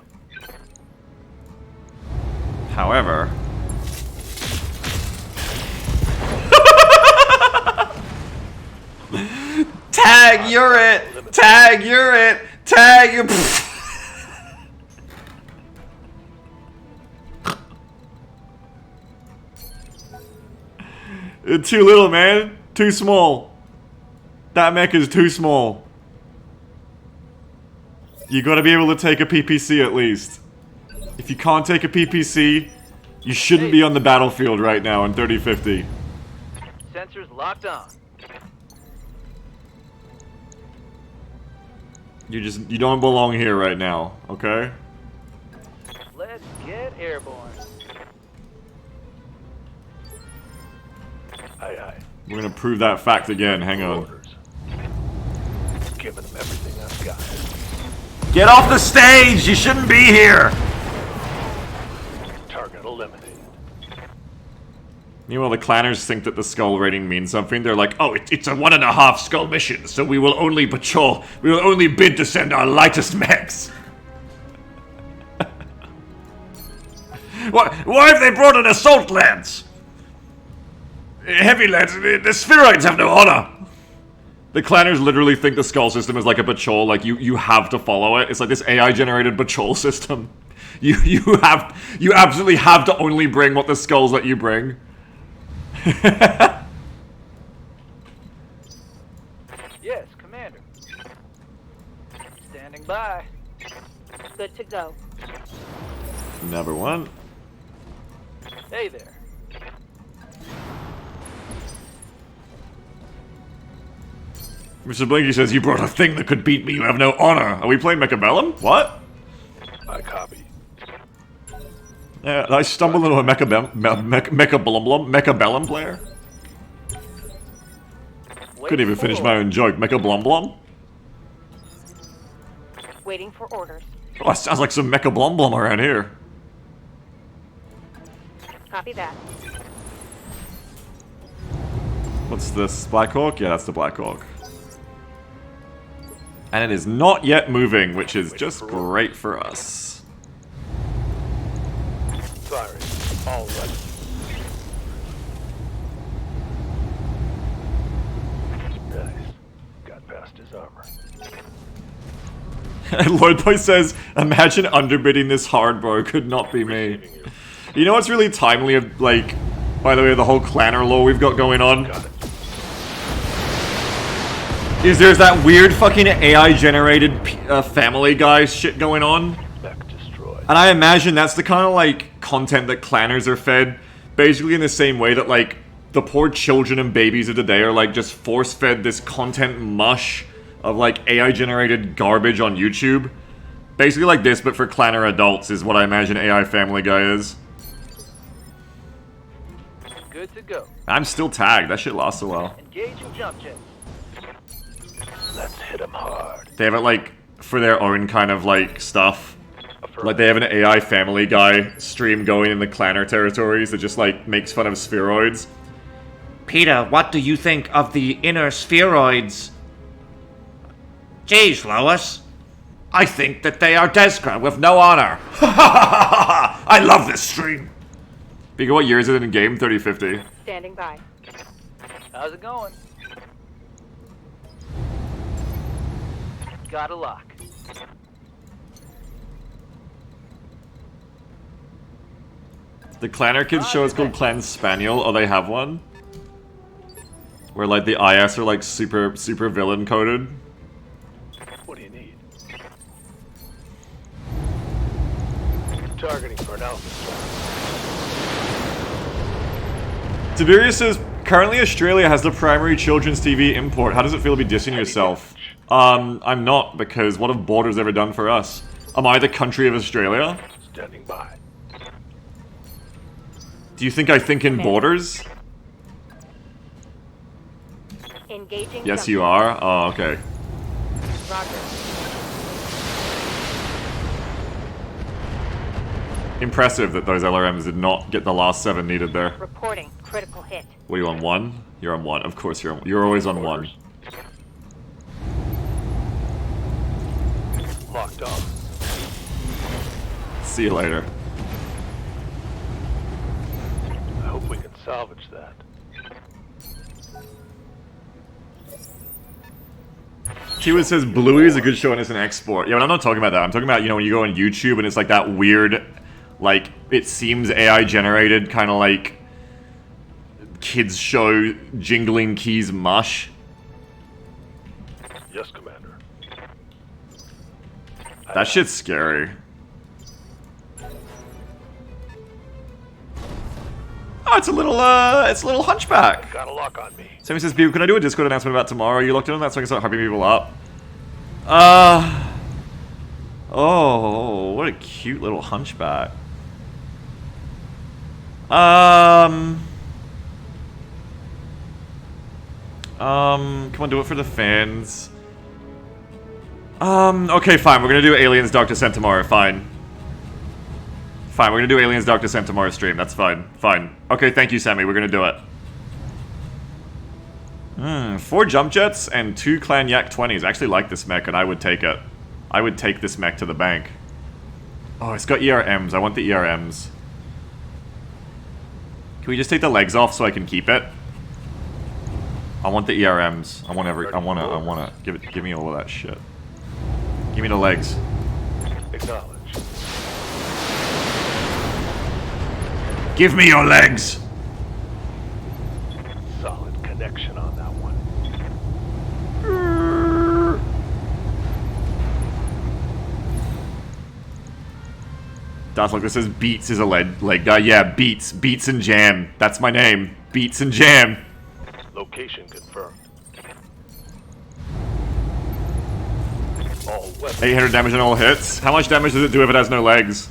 However... Tag, you're it! Tag, you're it! Tag, you're... Too little, man. Too small. That mech is too small. You gotta be able to take a PPC at least. If you can't take a PPC, you shouldn't be on the battlefield right now in 3050. Sensors locked on. You don't belong here right now, okay? Let's get airborne. Aye, aye. We're gonna prove that fact again, hang on. Orders. Giving them everything I've got. Get off the stage! You shouldn't be here! Target eliminated. Meanwhile, the clanners think that the skull rating means something. They're like, oh, it's a 1.5 skull mission, so we will only patrol. We will only bid to send our lightest mechs. Why have they brought an assault lance? Heavy lance, the spheroids have no honor. The clanners literally think the skull system is like a patrol, like you have to follow it. It's like this AI-generated patrol system. You absolutely have to only bring what the skulls let you bring. Yes, Commander. Standing by. Good to go. Number one. Hey there. Mr. Blinky says, you brought a thing that could beat me, you have no honor. Are we playing Mechabellum? What? I copy. Yeah, I stumbled into a Mechabellum player. Couldn't even finish my own joke. Mechabellum? Waiting for orders. Oh, that sounds like some Mechabellum around here. Copy that. What's this? Black Hawk? Yeah, that's the Black Hawk. And it is not yet moving, which is just great for us. Firing. All ready. Nice. Got past his armor. Lloyd Boy says, imagine underbidding this hard, bro. Could not be me. Receiving you. You know what's really timely of, like, by the way, the whole clanner lore we've got going on? Got it. Is there's that weird fucking AI-generated Family Guy shit going on? Mech destroyed. And I imagine that's the kind of, like, content that clanners are fed. Basically in the same way that, like, the poor children and babies of today are, like, just force-fed this content mush of, like, AI-generated garbage on YouTube. Basically like this, but for clanner adults is what I imagine AI Family Guy is. Good to go. I'm still tagged. That shit lasts a while. Engaging jump jets. Let's hit him hard. They have it, like, for their own kind of, like, stuff. Like, they have an AI Family Guy stream going in the clanner territories that just, like, makes fun of spheroids. Peter, what do you think of the inner spheroids? Geez, Lois. I think that they are Desgra with no honor. I love this stream. Because what year is it in game? 3050. Standing by. How's it going? Got a lock. The Clanner Kids show is called Clan Spaniel. Oh, they have one? Where, like, the IS are, like, super villain coded. What do you need? Targeting for an alpha. Tiberius says, currently Australia has the primary children's TV import. How does it feel to be dissing yourself? I'm not, because what have borders ever done for us? Am I the country of Australia? Standing by. Do you think I think in borders? Engaging. Yes, jump you jet. are? Oh, okay. Roger. Impressive that those LRMs did not get the last 7 needed there. Reporting. Critical hit. What are you on 1? You're on 1. Of course you're on. You're always on 1. Locked on. See you later. I hope we can salvage that. Kiwa says Bluey is a good show and it's an export. Yeah, but I'm not talking about that. I'm talking about, you know, when you go on YouTube and it's like that weird, like, it seems AI generated, kind of like kids show jingling keys mush. Yes, Commander. That shit's scary. Oh, it's a little hunchback. Got a lock on me. Sammy says, "Can I do a Discord announcement about tomorrow? Are you locked in on that so I can start hyping people up?" Oh, what a cute little hunchback. Come on, do it for the fans. Okay, fine. We're gonna do Aliens Dark Descent tomorrow. Fine. Fine, we're gonna do Aliens Dark Descent tomorrow stream. That's fine. Fine. Okay, thank you, Sammy. We're gonna do it. 4 jump jets and 2 Clan Yak 20s. I actually like this mech, and I would take it. I would take this mech to the bank. Oh, it's got ERMs. I want the ERMs. Can we just take the legs off so I can keep it? I want the ERMs. I wanna give me all of that shit. Give me the legs. Acknowledge. Give me your legs! Solid connection on that one. That's like this says Beats is a leg guy. Yeah, Beats and Jam. That's my name. Beats and Jam. Location confirmed. All weapons 800 damage on all hits. How much damage does it do if it has no legs?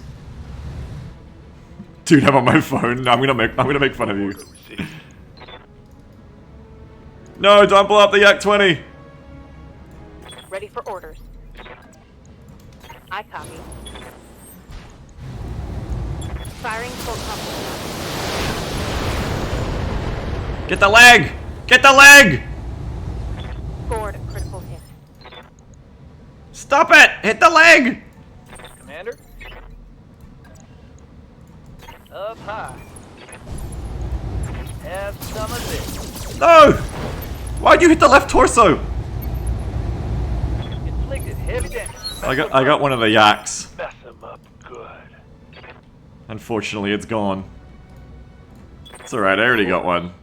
Dude, I'm on my phone. I'm gonna make fun of you. received. No, don't blow up the Yak 20. Ready for orders. I copy. Firing full complement. Get the leg! Get the leg! Scored a critical hit. Stop it! Hit the leg! Commander? Up high. Have some of this. No! Why'd you hit the left torso? Inflicted heavy damage. I got one of the Yaks. Mess him up good. Unfortunately, it's gone. It's alright, I already got one.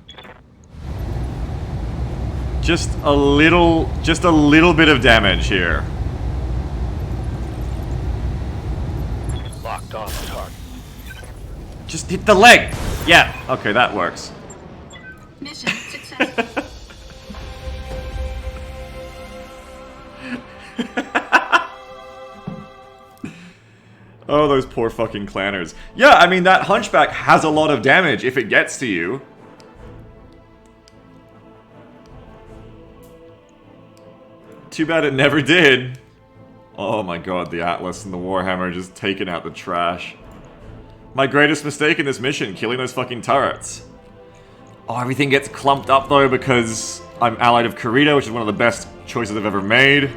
Just a little bit of damage here. Locked on target. Just hit the leg! Yeah, okay, that works. Mission successful. Oh, those poor fucking clanners. Yeah, I mean, that Hunchback has a lot of damage if it gets to you. Too bad it never did. Oh my god, the Atlas and the Warhammer just taking out the trash. My greatest mistake in this mission, killing those fucking turrets. Oh, everything gets clumped up though because I'm allied of Kurita, which is one of the best choices I've ever made.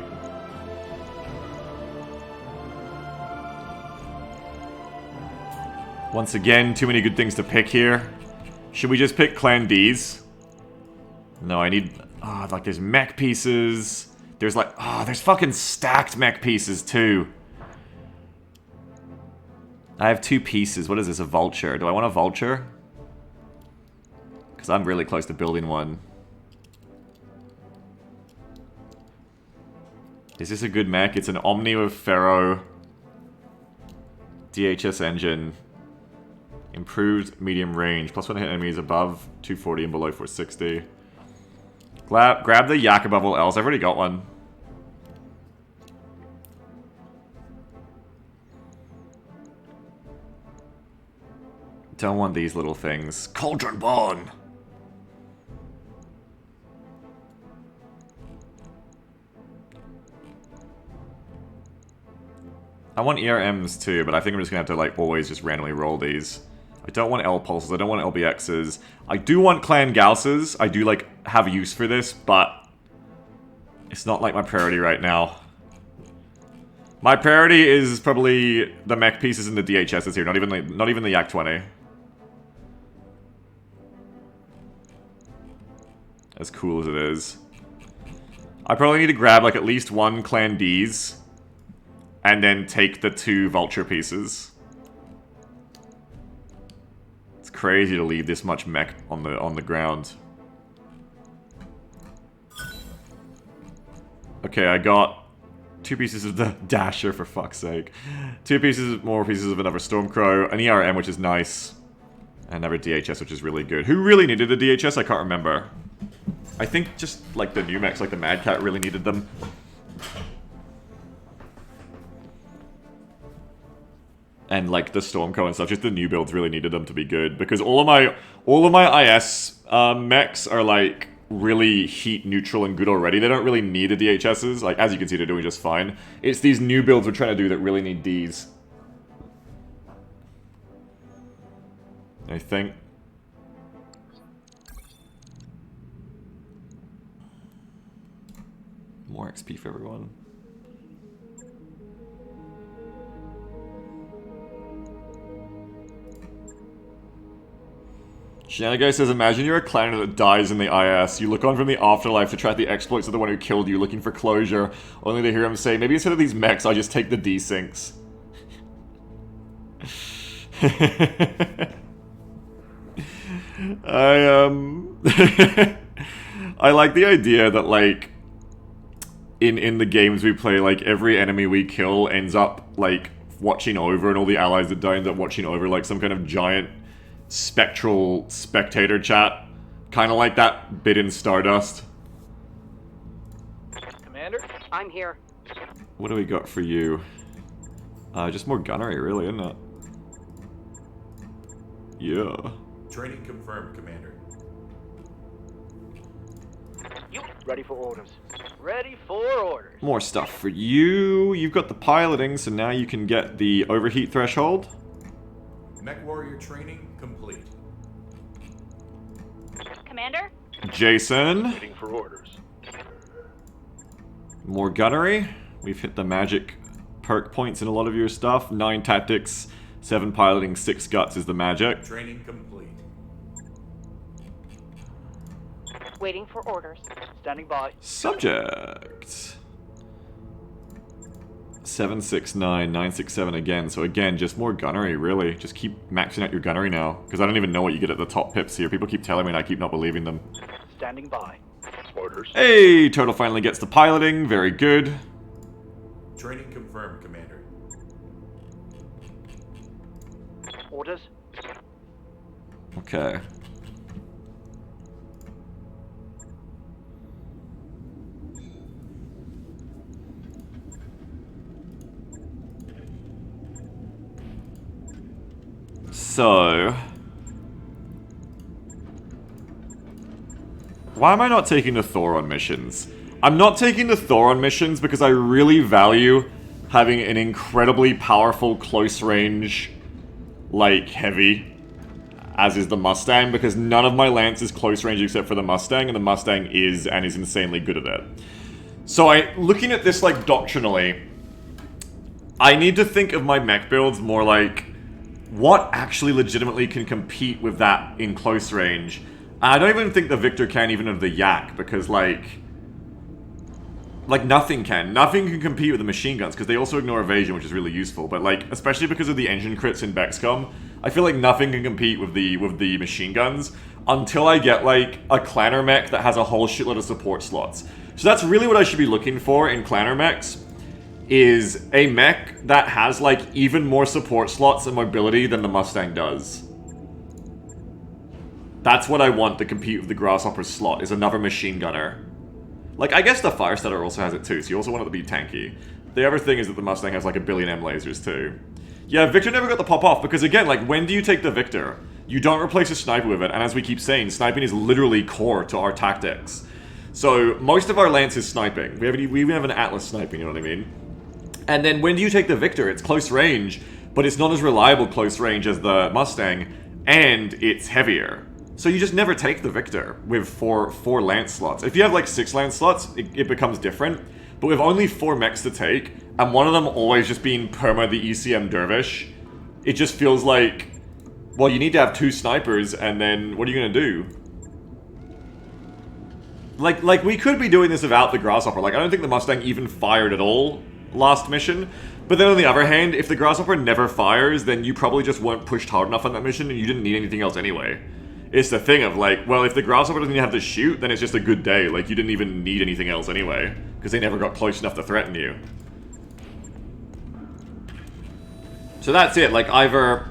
Once again, too many good things to pick here. Should we just pick Clan D's? No, I need... Ah, like there's mech pieces. There's like... Ah, there's fucking stacked mech pieces too. I have 2 pieces. What is this, a vulture? Do I want a vulture? Because I'm really close to building one. Is this a good mech? It's an Omni with Ferro. DHS engine. Improved medium range. Plus 1 hit enemies above 240 and below 460. Grab the Yak above all else. I've already got one. Don't want these little things. Cauldron Bone! I want ERMs too, but I think I'm just gonna have to like always just randomly roll these. I don't want L pulses, I don't want LBXs. I do want Clan Gausses. I do like have use for this, but it's not like my priority right now. My priority is probably the mech pieces and the DHSs here, not even the Yak 20. As cool as it is. I probably need to grab like at least 1 Clan D's and then take the 2 vulture pieces. It's crazy to leave this much mech on the ground. Okay, I got 2 pieces of the Dasher, for fuck's sake. 2 more pieces of another Stormcrow, an ERM, which is nice, and another DHS, which is really good. Who really needed a DHS? I can't remember. I think just like the new mechs, like the Mad Cat, really needed them. And like the Stormcrow and stuff, just the new builds really needed them to be good, because all of my IS mechs are like really heat neutral and good already. They don't really need the DHSs. Like as you can see, they're doing just fine. It's these new builds we're trying to do that really need Ds. I think. More XP for everyone. Shenanigo says, imagine you're a clan that dies in the IS. You look on from the afterlife to track the exploits of the one who killed you, looking for closure, only to hear him say, maybe instead of these mechs, I'll just take the desyncs. I like the idea that, like, in the games we play, like, every enemy we kill ends up, like, watching over, and all the allies that die end up watching over, like, some kind of giant spectral spectator chat. Kind of like that bit in Stardust. Commander? I'm here. What do we got for you? Just more gunnery, really, isn't it? Yeah. Training confirmed, Commander. Ready for orders. Ready for orders. More stuff for you. You've got the piloting, so now you can get the overheat threshold. Mech warrior training complete. Commander? Jason. Waiting for orders. More gunnery. We've hit the magic perk points in a lot of your stuff. 9 tactics, 7 piloting, 6 guts is the magic. Training complete. Waiting for orders. Standing by. Subject. 769, 967 again. So again, just more gunnery, really. Just keep maxing out your gunnery now. Because I don't even know what you get at the top pips here. People keep telling me and I keep not believing them. Standing by. Orders. Hey, Turtle finally gets the piloting. Very good. Training confirmed, Commander. Orders. Okay. So... why am I not taking the Thor on missions? I'm not taking the Thor on missions because I really value having an incredibly powerful close-range, like, heavy, as is the Mustang, because none of my Lance is close-range except for the Mustang, and the Mustang is, and is insanely good at it. So looking at this, like, doctrinally, I need to think of my mech builds more like, what actually legitimately can compete with that in close range? I don't even think the Victor can, even of the Yak, because, like, nothing can. Nothing can compete with the machine guns, because they also ignore evasion, which is really useful. But, like, especially because of the engine crits in BEXCOM, I feel like nothing can compete with the machine guns until I get, like, a clanner mech that has a whole shitload of support slots. So that's really what I should be looking for in clanner mechs, is a mech that has, like, even more support slots and mobility than the Mustang does. That's what I want to compete with the Grasshopper's slot, is another machine gunner. Like, I guess the Firestarter also has it too, so you also want it to be tanky. The other thing is that the Mustang has, like, 1 billion M lasers too. Yeah, Victor never got the pop off, because again, like, when do you take the Victor? You don't replace a sniper with it, and as we keep saying, sniping is literally core to our tactics. So, most of our Lance is sniping. We even have an Atlas sniping, you know what I mean? And then when do you take the Victor? It's close range, but it's not as reliable close range as the Mustang, and it's heavier. So you just never take the Victor with four Lance slots. If you have like 6 Lance slots, it becomes different. But with only 4 mechs to take, and one of them always just being perma the ECM Dervish, it just feels like, well, you need to have 2 snipers, and then what are you gonna do? Like we could be doing this without the Grasshopper. Like, I don't think the Mustang even fired at all last mission. But then on the other hand, if the Grasshopper never fires, then you probably just weren't pushed hard enough on that mission, and you didn't need anything else anyway. It's the thing of like, well, if the Grasshopper doesn't even have to shoot, then it's just a good day. Like, you didn't even need anything else anyway, because they never got close enough to threaten you. So that's it. Like, either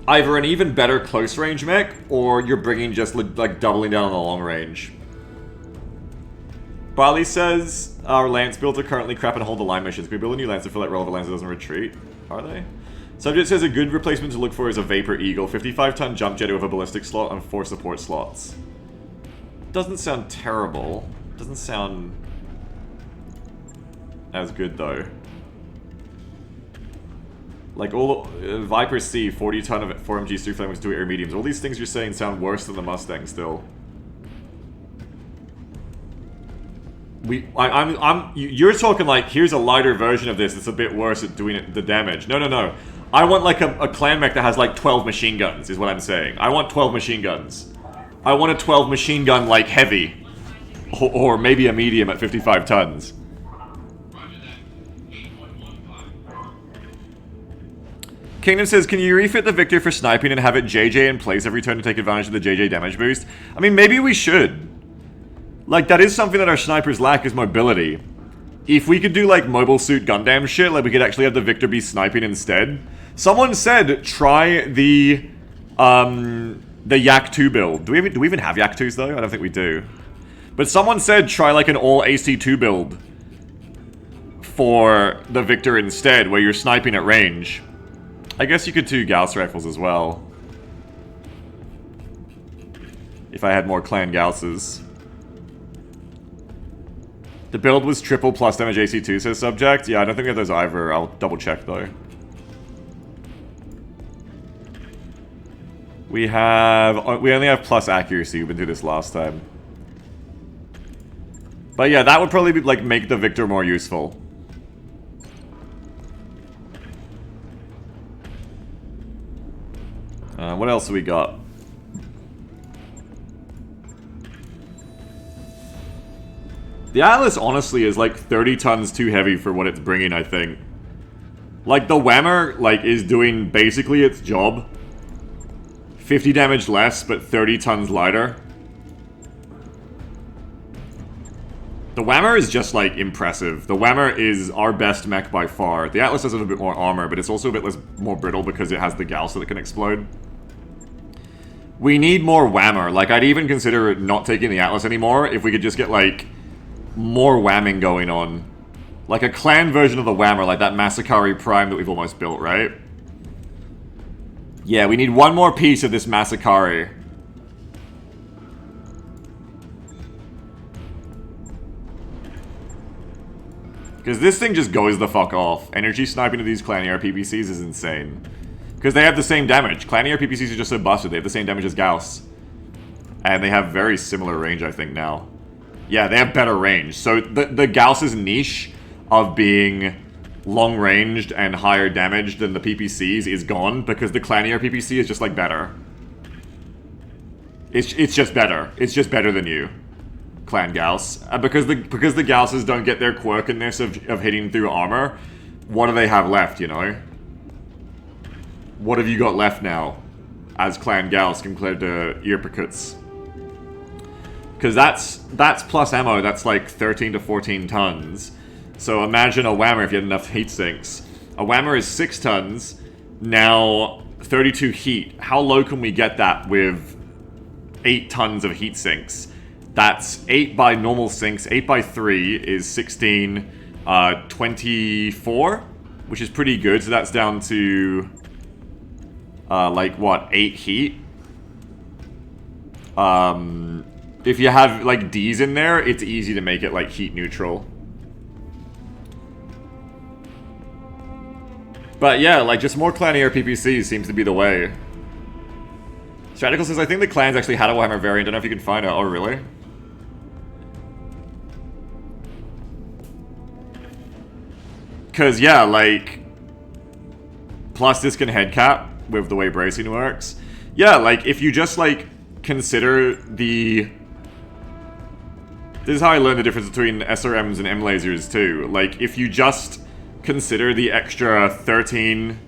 an even better close range mech, or you're bringing just like doubling down on the long range. Barley says, our Lance builds are currently crap and hold the line missions. Can we build a new Lance to feel like relevant Lance doesn't retreat? Are they? Subject says a good replacement to look for is a Vapor Eagle. 55-ton jump jet with a ballistic slot and 4 support slots. Doesn't sound terrible. Doesn't sound as good, though. Like, all Viper C, 40-ton of 4MG, 3 flames, 2 air mediums. All these things you're saying sound worse than the Mustang still. You're talking like, here's a lighter version of this that's a bit worse at doing the damage. No. I want like a clan mech that has like 12 machine guns, is what I'm saying. I want 12 machine guns. I want a 12 machine gun like heavy. Or maybe a medium at 55 tons. Kingdom says, can you refit the Victor for sniping and have it JJ in place every turn to take advantage of the JJ damage boost? I mean, maybe we should. Like, that is something that our snipers lack, is mobility. If we could do, like, mobile suit Gundam shit, like, we could actually have the Victor be sniping instead. Someone said, try the Yak 2 build. Do we even have Yak 2s, though? I don't think we do. But someone said, try, like, an all AC2 build for the Victor instead, where you're sniping at range. I guess you could do Gauss rifles as well. If I had more clan Gausses. The build was triple plus damage AC2, says Subject. Yeah, I don't think we have those either. I'll double check though. We only have plus accuracy. We've been through this last time. But yeah, that would probably be, like, make the Victor more useful. What else do we got? The Atlas, honestly, is like 30 tons too heavy for what it's bringing, I think. Like, the Whammer, like, is doing basically its job. 50 damage less, but 30 tons lighter. The Whammer is just, like, impressive. The Whammer is our best mech by far. The Atlas has a bit more armor, but it's also a bit more brittle because it has the Gauss that can explode. We need more Whammer. Like, I'd even consider not taking the Atlas anymore if we could just get, like, more whamming going on. Like a clan version of the Whammer, like that Masakari Prime that we've almost built, right? Yeah, we need one more piece of this Masakari. Because this thing just goes the fuck off. Energy sniping to these clan ER PPCs is insane. Because they have the same damage. Clan ER PPCs are just so busted. They have the same damage as Gauss. And they have very similar range, I think, now. Yeah, they have better range. So the Gauss's niche of being long-ranged and higher damage than the PPCs is gone because the Clan ER PPC is just, like, better. It's just better. It's just better than you, Clan Gauss. Because the Gausses don't get their quirkiness of hitting through armor, what do they have left, you know? What have you got left now as Clan Gauss compared to Irpakuts? Because that's plus ammo, that's like 13 to 14 tons. So imagine a Whammer if you had enough heat sinks. A Whammer is 6 tons, now 32 heat. How low can we get that with 8 tons of heat sinks? That's 8 by normal sinks. 8 by 3 is 16, 24, which is pretty good. So that's down to, like, what, 8 heat? If you have, like, Ds in there, it's easy to make it, like, heat neutral. But yeah, like, just more Clan ER PPCs seems to be the way. Stratical says, I think the clans actually had a Warhammer variant. Don't know if you can find it. Oh, really? Because, yeah, like, plus this can head cap with the way bracing works. Yeah, like, if you just, like, consider the... This is how I learned the difference between SRMs and M lasers too. Like, if you just consider the extra 13,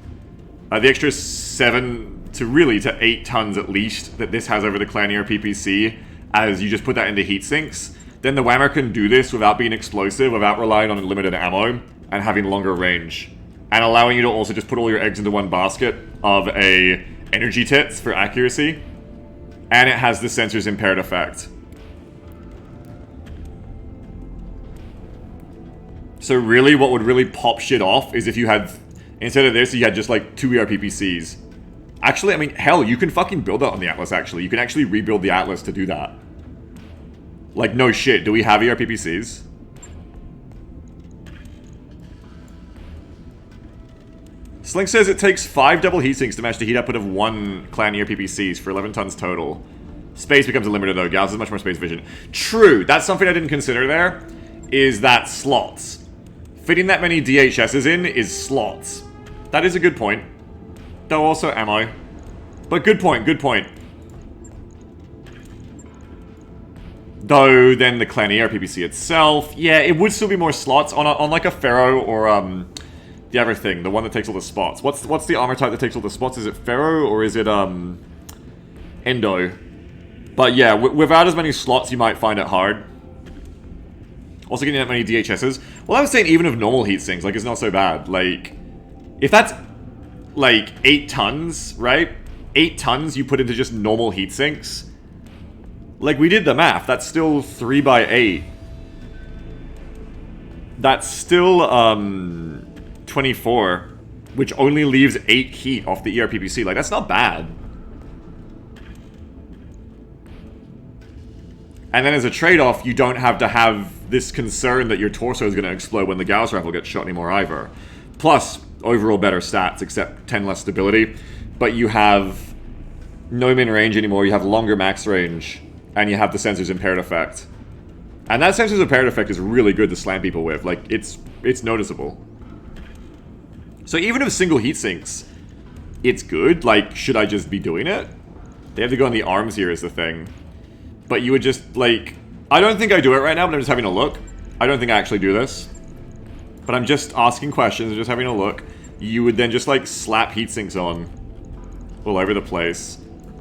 the extra 7 to 8 tons at least that this has over the Clan ER PPC, as you just put that into heat sinks, then the Whammer can do this without being explosive, without relying on unlimited ammo, and having longer range. And allowing you to also just put all your eggs into one basket of a energy tits for accuracy. And it has the sensors impaired effect. So really, what would really pop shit off is if you had, instead of this, you had just like 2 ER PPCs. Actually, I mean, hell, you can fucking build that on the Atlas, actually. You can actually rebuild the Atlas to do that. Like, no shit, do we have ER PPCs? Slink says it takes 5 double heat sinks to match the heat output of 1 Clan ER PPCs for 11 tons total. Space becomes a limiter though, Gauss has much more space vision. True, that's something I didn't consider there, is that slots. Fitting that many DHSs in is slots. That is a good point. Though also am I. But good point, good point. Though then the Clan ER PPC itself, yeah, it would still be more slots on like a Pharaoh or the other thing, the one that takes all the spots. What's the armor type that takes all the spots? Is it Pharaoh or is it Endo? But yeah, without as many slots, you might find it hard. Also getting that many DHSs. Well, I was saying even of normal heat sinks, like, it's not so bad. Like, if that's, like, 8 tons, right? 8 tons you put into just normal heat sinks. Like, we did the math. That's still 3 by 8. that's still 24, which only leaves 8 heat off the ERPPC. Like, that's not bad. And then as a trade-off, you don't have to have this concern that your torso is going to explode when the Gauss rifle gets shot anymore either. Plus, overall better stats, except 10 less stability. But you have no min-range anymore, you have longer max range, and you have the sensor's impaired effect. And that sensor's impaired effect is really good to slam people with. Like, it's noticeable. So even if single heat sinks, it's good. Like, should I just be doing it? They have to go on the arms here is the thing. But you would just, like... I don't think I do it right now, but I'm just having a look. I don't think I actually do this. But I'm just asking questions, just having a look. You would then just, like, slap heat sinks on all over the place.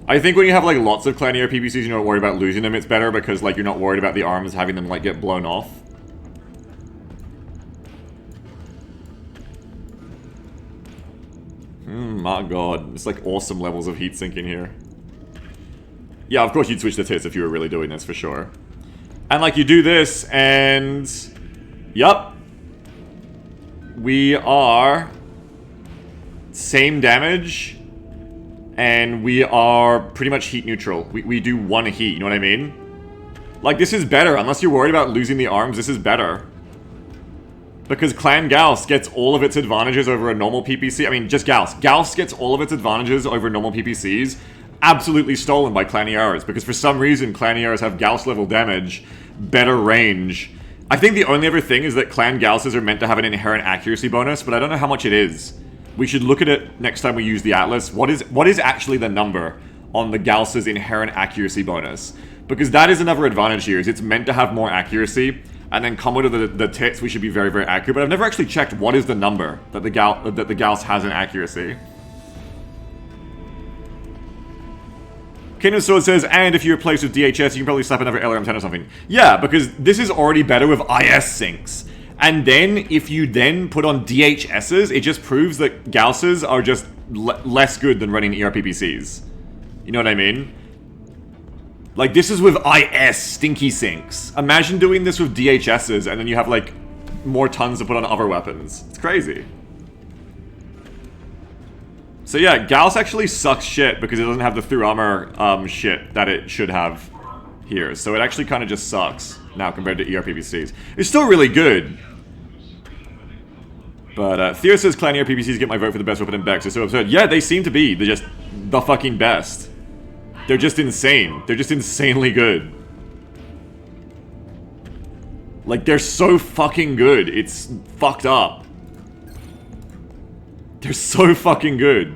I think when you have, like, lots of clan ERPPCs, you're not worried about losing them, it's better because, like, you're not worried about the arms having them, like, get blown off. My god. It's, like, awesome levels of heat sink in here. Yeah, of course you'd switch the tits if you were really doing this, for sure. And, like, you do this, and... Yup. We are... Same damage... And we are pretty much heat neutral. We do 1 heat, you know what I mean? Like, this is better. Unless you're worried about losing the arms, this is better. Because Clan Gauss gets all of its advantages over a normal PPC. I mean, just Gauss. Gauss gets all of its advantages over normal PPCs. Absolutely stolen by Clan ERs. Because for some reason, Clan ERs have Gauss-level damage, better range. I think the only other thing is that Clan Gausses are meant to have an inherent accuracy bonus, but I don't know how much it is. We should look at it next time we use the Atlas. What is actually the number on the Gauss's inherent accuracy bonus? Because that is another advantage here, is it's meant to have more accuracy, and then come out of the tits, we should be very, very accurate. But I've never actually checked what is the number that the Gauss has in accuracy. Kingdom Sword says, and if you replace with DHS, you can probably slap another LRM-10 or something. Yeah, because this is already better with IS sinks. And then, if you then put on DHSs, it just proves that Gausses are just less good than running ERPPCs. You know what I mean? Like, this is with IS stinky sinks. Imagine doing this with DHSs, and then you have, like, more tons to put on other weapons. It's crazy. So yeah, Gauss actually sucks shit because it doesn't have the through armor shit that it should have here. So it actually kind of just sucks now compared to ERPPCs. It's still really good. But Theo says Clan ERPPCs get my vote for the best weapon in Bex. It's so absurd. Yeah, they seem to be. They're just the fucking best. They're just insane. They're just insanely good. Like, they're so fucking good. It's fucked up. They're so fucking good.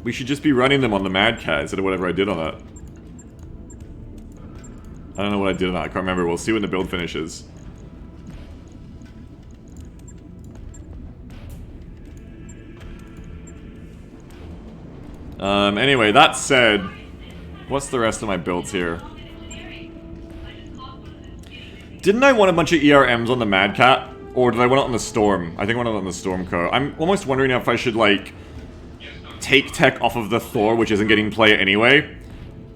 We should just be running them on the Mad Cat instead of whatever I did on that. I don't know what I did on that. I can't remember. We'll see when the build finishes. Anyway, that said, what's the rest of my builds here? Didn't I want a bunch of ERMs on the Mad Cat? Or did I want it on the Storm? I think I want it on the Storm Co. I'm almost wondering if I should, like, take tech off of the Thor, which isn't getting play anyway.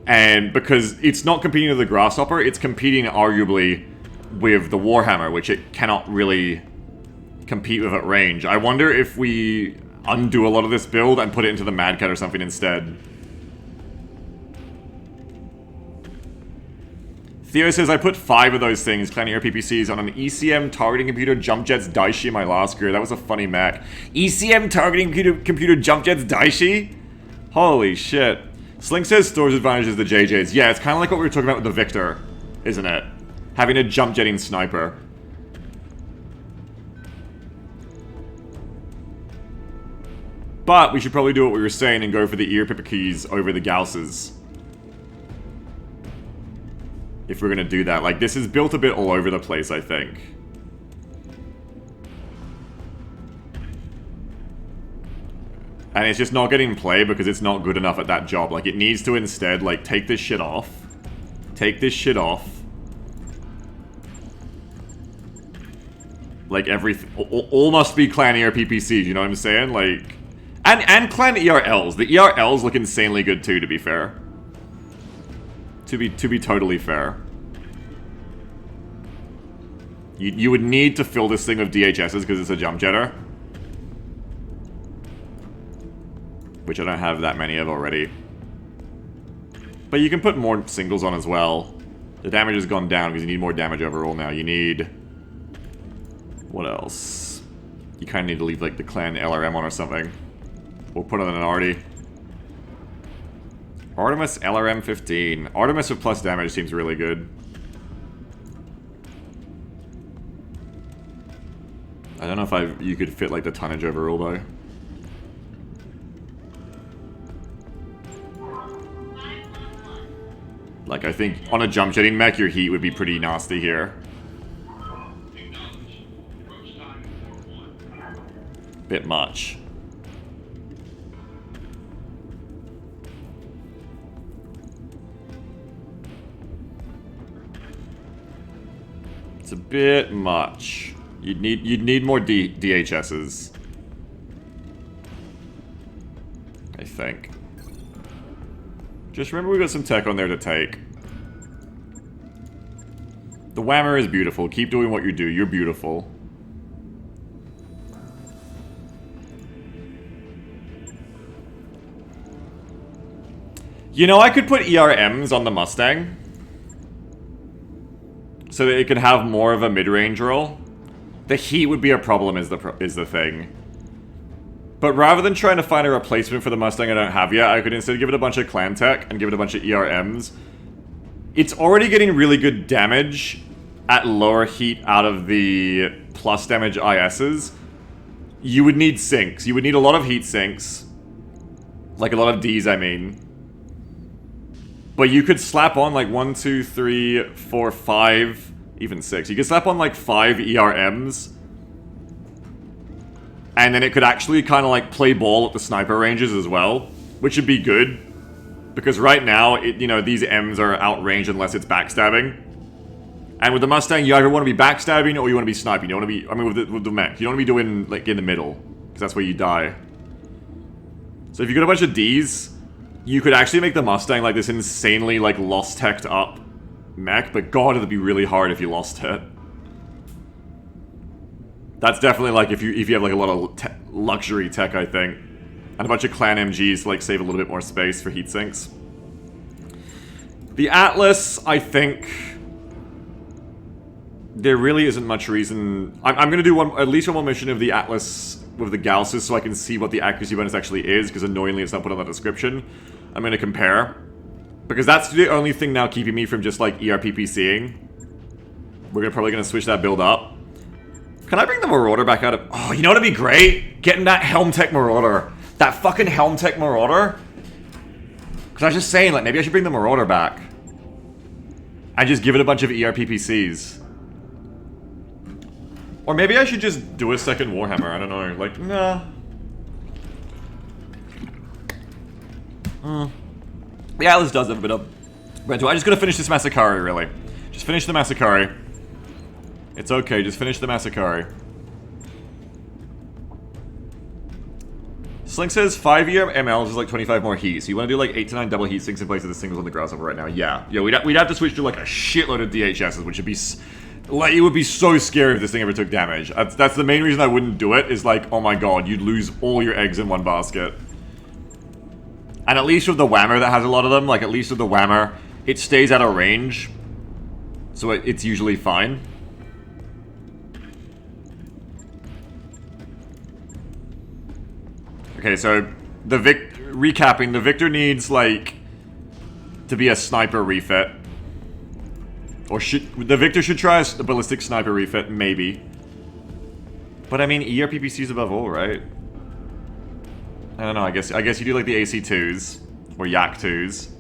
And because it's not competing with the Grasshopper, it's competing arguably with the Warhammer, which it cannot really compete with at range. I wonder if we undo a lot of this build and put it into the Mad Cat or something instead. Theo says, I put 5 of those things, Clan ERPPCs, on an ECM targeting computer Jump Jets Daishi in my last career. That was a funny mech. ECM targeting computer Jump Jets Daishi? Holy shit. Slink says stores advantages the JJs. Yeah, it's kind of like what we were talking about with the Victor, isn't it? Having a jump jetting sniper. But we should probably do what we were saying and go for the ERPPCs over the Gausses. If we're gonna do that. Like, this is built a bit all over the place, I think. And it's just not getting play because it's not good enough at that job. Like, it needs to instead, like, take this shit off. Take this shit off. Like, everything... All must be Clan ERPPCs, you know what I'm saying? Like... And Clan ERLs. The ERLs look insanely good too, to be fair. To be totally fair. You would need to fill this thing with DHSs because it's a jump jetter. Which I don't have that many of already. But you can put more singles on as well. The damage has gone down because you need more damage overall now. You need... What else? You kind of need to leave like the clan LRM on or something. Or put on an Artie. Artemis LRM 15. Artemis with plus damage seems really good. I don't know if you could fit like the tonnage overall though. Like I think on a jump jetting mech your heat would be pretty nasty here. Bit much. It's a bit much. You'd need more DHSs. I think. Just remember we got some tech on there to take. The whammer is beautiful. Keep doing what you do. You're beautiful. You know, I could put ERMs on the Mustang. So that it can have more of a mid-range role. The heat would be a problem is the thing. But rather than trying to find a replacement for the Mustang I don't have yet, I could instead give it a bunch of clan tech and give it a bunch of ERMs. It's already getting really good damage at lower heat out of the plus damage ISs. You would need sinks. You would need a lot of heat sinks. Like a lot of Ds, I mean. But you could slap on like 1, 2, 3, 4, 5, even 6. You could slap on like 5 ERMs. And then it could actually kind of like play ball at the sniper ranges as well. Which would be good. Because right now, you know, these Ms are outrange unless it's backstabbing. And with the Mustang, you either want to be backstabbing or you want to be sniping. You don't want to be, I mean with the Mech, you don't want to be doing like in the middle. Because that's where you die. So if you got a bunch of Ds, you could actually make the Mustang like this insanely like lost teched up mech, but god, it'd be really hard if you lost it. That's definitely like if you have like a lot of luxury tech, I think, and a bunch of clan MGs to like save a little bit more space for heat sinks. The Atlas, I think there really isn't much reason. I'm gonna do at least one more mission of the Atlas with the Gausses so I can see what the accuracy bonus actually is, because annoyingly it's not put on the description. I'm gonna compare. Because that's the only thing now keeping me from just like ERPPCing. We're probably gonna switch that build up. Can I bring the Marauder back out of... Oh, you know what'd be great? Getting that Helm Tech Marauder. That fucking Helm Tech Marauder. Because I was just saying, like, maybe I should bring the Marauder back. And just give it a bunch of ERPPCs. Or maybe I should just do a second Warhammer, I don't know, like, nah. The Atlas does have a bit of... But I'm just gonna finish this Massacre, really. Just finish the Massacre. It's okay, just finish the Massacre. Slink says 5 MLs is like 25 more heat, so you want to do like 8 to 9 double heat sinks in place of the singles on the Grasshopper right now. Yeah, we'd have to switch to like a shitload of DHSs, which would be... Like, it would be so scary if this thing ever took damage. That's the main reason I wouldn't do it, is like, oh my god, you'd lose all your eggs in one basket. And at least with the Whammer that has a lot of them, like at least with the Whammer, it stays out of range. So it's usually fine. Okay, so recapping, the Victor needs like to be a sniper refit. Or the Victor should try a ballistic sniper refit, maybe. But I mean, ERPPC's above all, right? I don't know, I guess you do like the AC2s. Or Yak2s.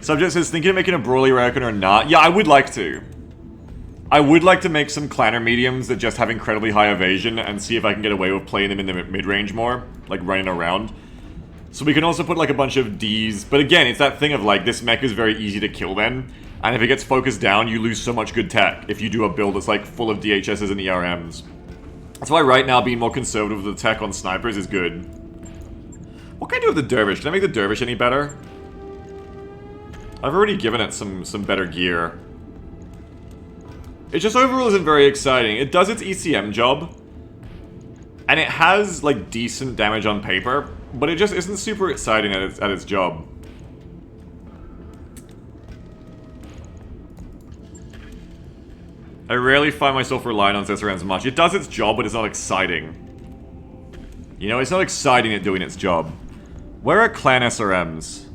Subject says, thinking of making a Broly Raccoon or not? Yeah, I would like to. I would like to make some clanner mediums that just have incredibly high evasion and see if I can get away with playing them in the mid-range more. Like running around. So we can also put like a bunch of Ds. But again, it's that thing of like, this mech is very easy to kill then. And if it gets focused down, you lose so much good tech if you do a build that's like full of DHSs and ERMs. That's why right now being more conservative with the tech on snipers is good. What can I do with the Dervish? Can I make the Dervish any better? I've already given it some better gear. It just overall isn't very exciting. It does its ECM job, and it has, like, decent damage on paper, but it just isn't super exciting at its job. I rarely find myself relying on SRMs much. It does its job, but it's not exciting. You know, it's not exciting at doing its job. Where are clan SRMs?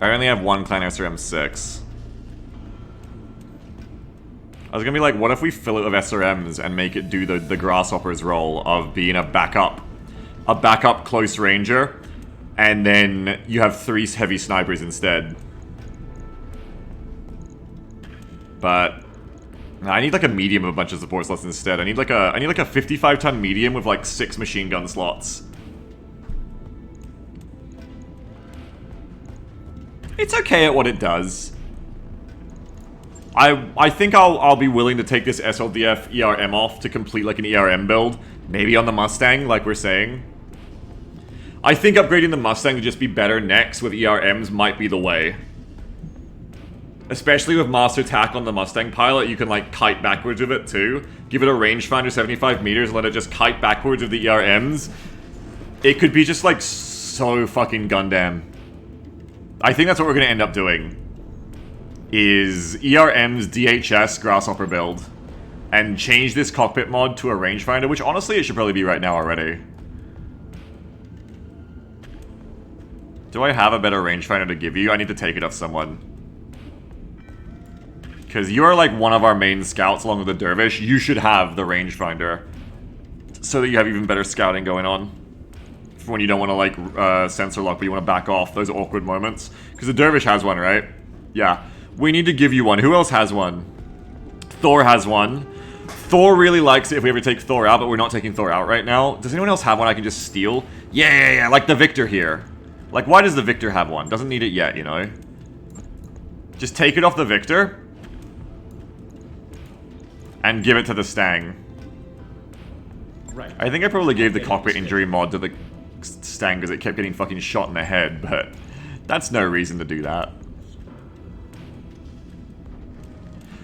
I only have one clan SRM 6. I was gonna be like, what if we fill it with SRMs and make it do the Grasshopper's role of being a backup close ranger, and then you have 3 heavy snipers instead. But I need like a medium of a bunch of support slots instead. I need like a 55-ton medium with like 6 machine gun slots. It's okay at what it does. I think I'll be willing to take this SLDF ERM off to complete like an ERM build. Maybe on the Mustang, like we're saying. I think upgrading the Mustang to just be better next with ERMs might be the way. Especially with Master Tack on the Mustang pilot, you can like kite backwards with it too. Give it a rangefinder 75 meters and let it just kite backwards with the ERMs. It could be just like so fucking Gundam. I think that's what we're gonna end up doing. Is ERM's DHS Grasshopper build. And change this cockpit mod to a rangefinder, which honestly it should probably be right now already. Do I have a better rangefinder to give you? I need to take it off someone. Because you are like one of our main scouts along with the Dervish. You should have the rangefinder. So that you have even better scouting going on. For when you don't want to like sensor lock, but you want to back off those awkward moments. Because the Dervish has one, right? Yeah. We need to give you one. Who else has one? Thor has one. Thor really likes it if we ever take Thor out, but we're not taking Thor out right now. Does anyone else have one I can just steal? Yeah, like the Victor here. Like, why does the Victor have one? Doesn't need it yet, you know? Just take it off the Victor. And give it to the Stang. Right. I think I probably gave the cockpit injury mod to the Stang because it kept getting fucking shot in the head, but that's no reason to do that.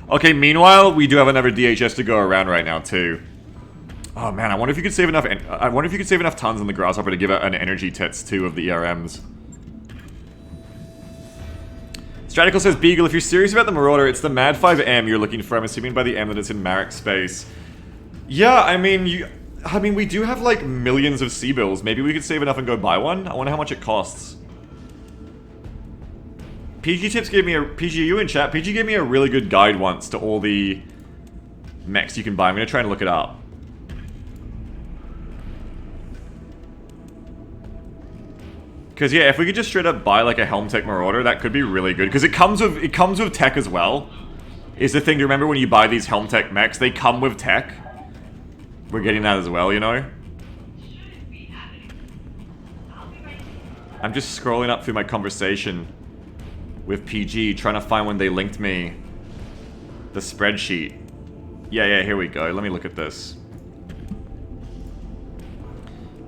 Okay, meanwhile, we do have another DHS to go around right now too. Oh man, I wonder if you could save enough. I wonder if you could save enough tons on the Grasshopper to give it an energy tits too of the ERMs. Stratical says, Beagle, if you're serious about the Marauder, it's the Mad 5M you're looking for. I'm assuming by the M that it's in Marek space. Yeah, I mean, we do have like millions of C-bills. Maybe we could save enough and go buy one. I wonder how much it costs. PG Tips gave me PGU in chat. PG gave me a really good guide once to all the mechs you can buy. I'm gonna try and look it up. Because yeah, if we could just straight up buy like a Helm Tech Marauder, that could be really good. Because it comes with tech as well. Is the thing to remember when you buy these Helm Tech mechs, they come with tech. We're getting that as well, you know. I'm just scrolling up through my conversation with PG, trying to find when they linked me the spreadsheet. Yeah, here we go. Let me look at this.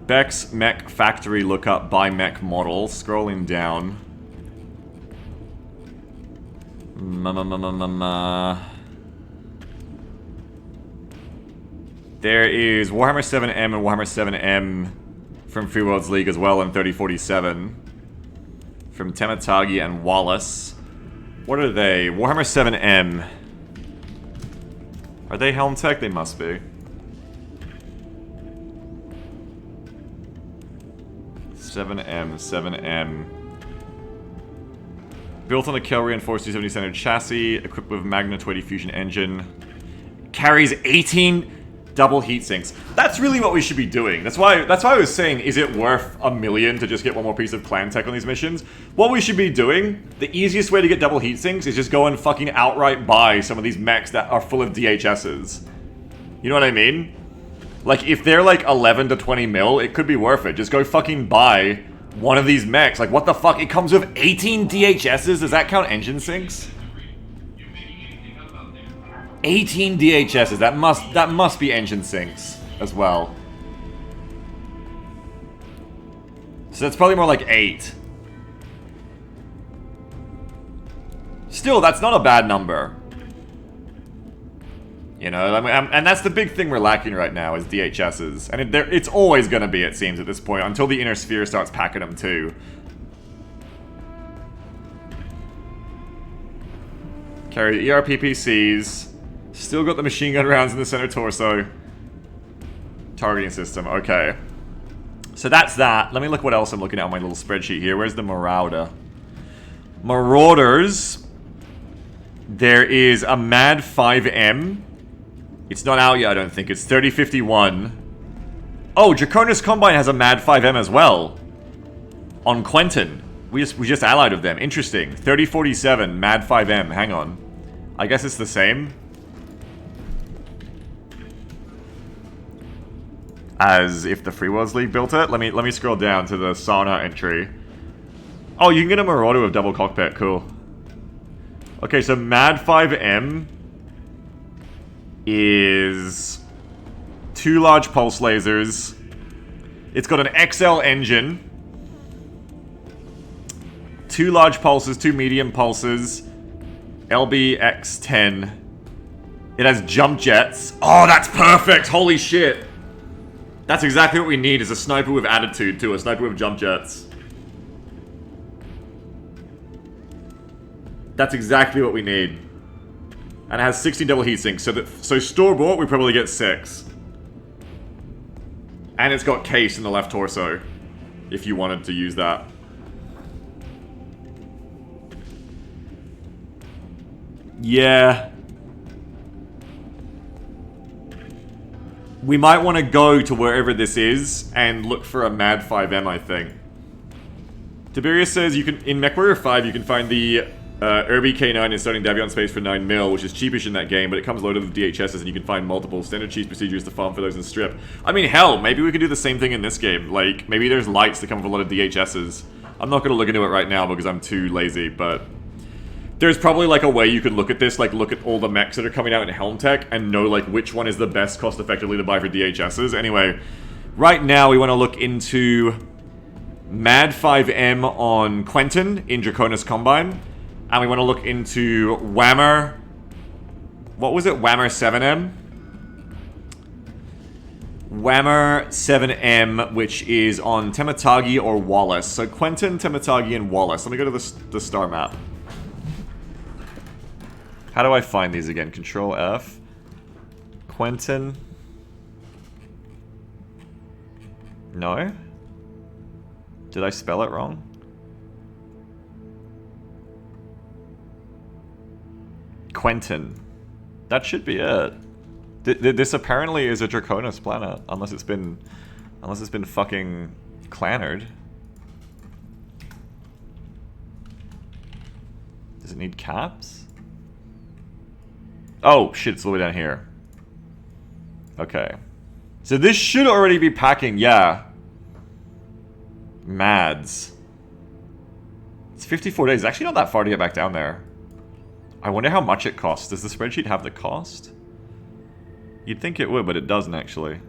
Bex Mech Factory lookup by Mech model. Scrolling down. There is Warhammer 7M and Warhammer 7M from Free Worlds League as well in 3047. From Tematagi and Wallace. What are they? Warhammer 7M. Are they Helm Tech? They must be. 7M. Built on a Kel reinforced 270 standard chassis, equipped with Magna 280 fusion engine. Carries 18 double heat sinks. That's really what we should be doing. That's why I was saying, is it worth $1 million to just get one more piece of clan tech on these missions? What we should be doing, the easiest way to get double heat sinks is just go and fucking outright buy some of these mechs that are full of DHSs. You know what I mean? Like, if they're like 11 to 20 mil, it could be worth it. Just go fucking buy one of these mechs. Like, what the fuck? It comes with 18 DHSs? Does that count engine sinks? 18 DHSs. That must be engine sinks as well. So that's probably more like 8. still, that's not a bad number. You know, I mean, and that's the big thing we're lacking right now is DHSs. And it's always going to be, it seems, at this point, until the Inner Sphere starts packing them too. Carry the ERPPCs. Still got the machine gun rounds in the center torso. Targeting system, okay. So that's that. Let me look what else I'm looking at on my little spreadsheet here. Where's the Marauder? Marauders. There is a MAD 5M. It's not out yet, I don't think. It's 3051. Oh, Draconis Combine has a MAD 5M as well. On Quentin. We just allied with them. Interesting. 3047, MAD 5M. Hang on. I guess it's the same. As if the Free Worlds League built it. Let me scroll down to the Sauna entry. Oh, you can get a Marauder with double cockpit. Cool. Okay, so MAD 5M is 2 large pulse lasers. It's got an XL engine. 2 large pulses, 2 medium pulses. LBX-10. It has jump jets. Oh, that's perfect! Holy shit! That's exactly what we need, is a sniper with attitude, too. A sniper with jump jets. That's exactly what we need. And it has 16 double heat sinks, so store-bought, we probably get 6. And it's got case in the left torso, if you wanted to use that. Yeah. We might want to go to wherever this is and look for a MAD 5M, I think. Tiberius says you can in MechWarrior 5 you can find the Irby K9 in starting Davion space for 9 mil, which is cheapish in that game, but it comes loaded with DHSs and you can find multiple standard cheese procedures to farm for those in Strip. I mean, hell, maybe we could do the same thing in this game. Like, maybe there's lights that come with a lot of DHSs. I'm not going to look into it right now because I'm too lazy, but there's probably like a way you could look at this, like look at all the mechs that are coming out in Helm Tech and know like which one is the best cost effectively to buy for DHSs. Anyway, right now we want to look into MAD 5M on Quentin in Draconis Combine. And we want to look into Whammer. What was it? Whammer 7M? Whammer 7M, which is on Tematagi or Wallace. So Quentin, Tematagi, and Wallace. Let me go to the star map. How do I find these again? Control F. Quentin. No? Did I spell it wrong? Quentin. That should be it. This apparently is a Draconis planet, unless it's been fucking clannered. Does it need caps? Oh shit, it's all the way down here. Okay. So this should already be packing, yeah. Mads. It's 54 days. It's actually not that far to get back down there. I wonder how much it costs. Does the spreadsheet have the cost? You'd think it would, but it doesn't actually.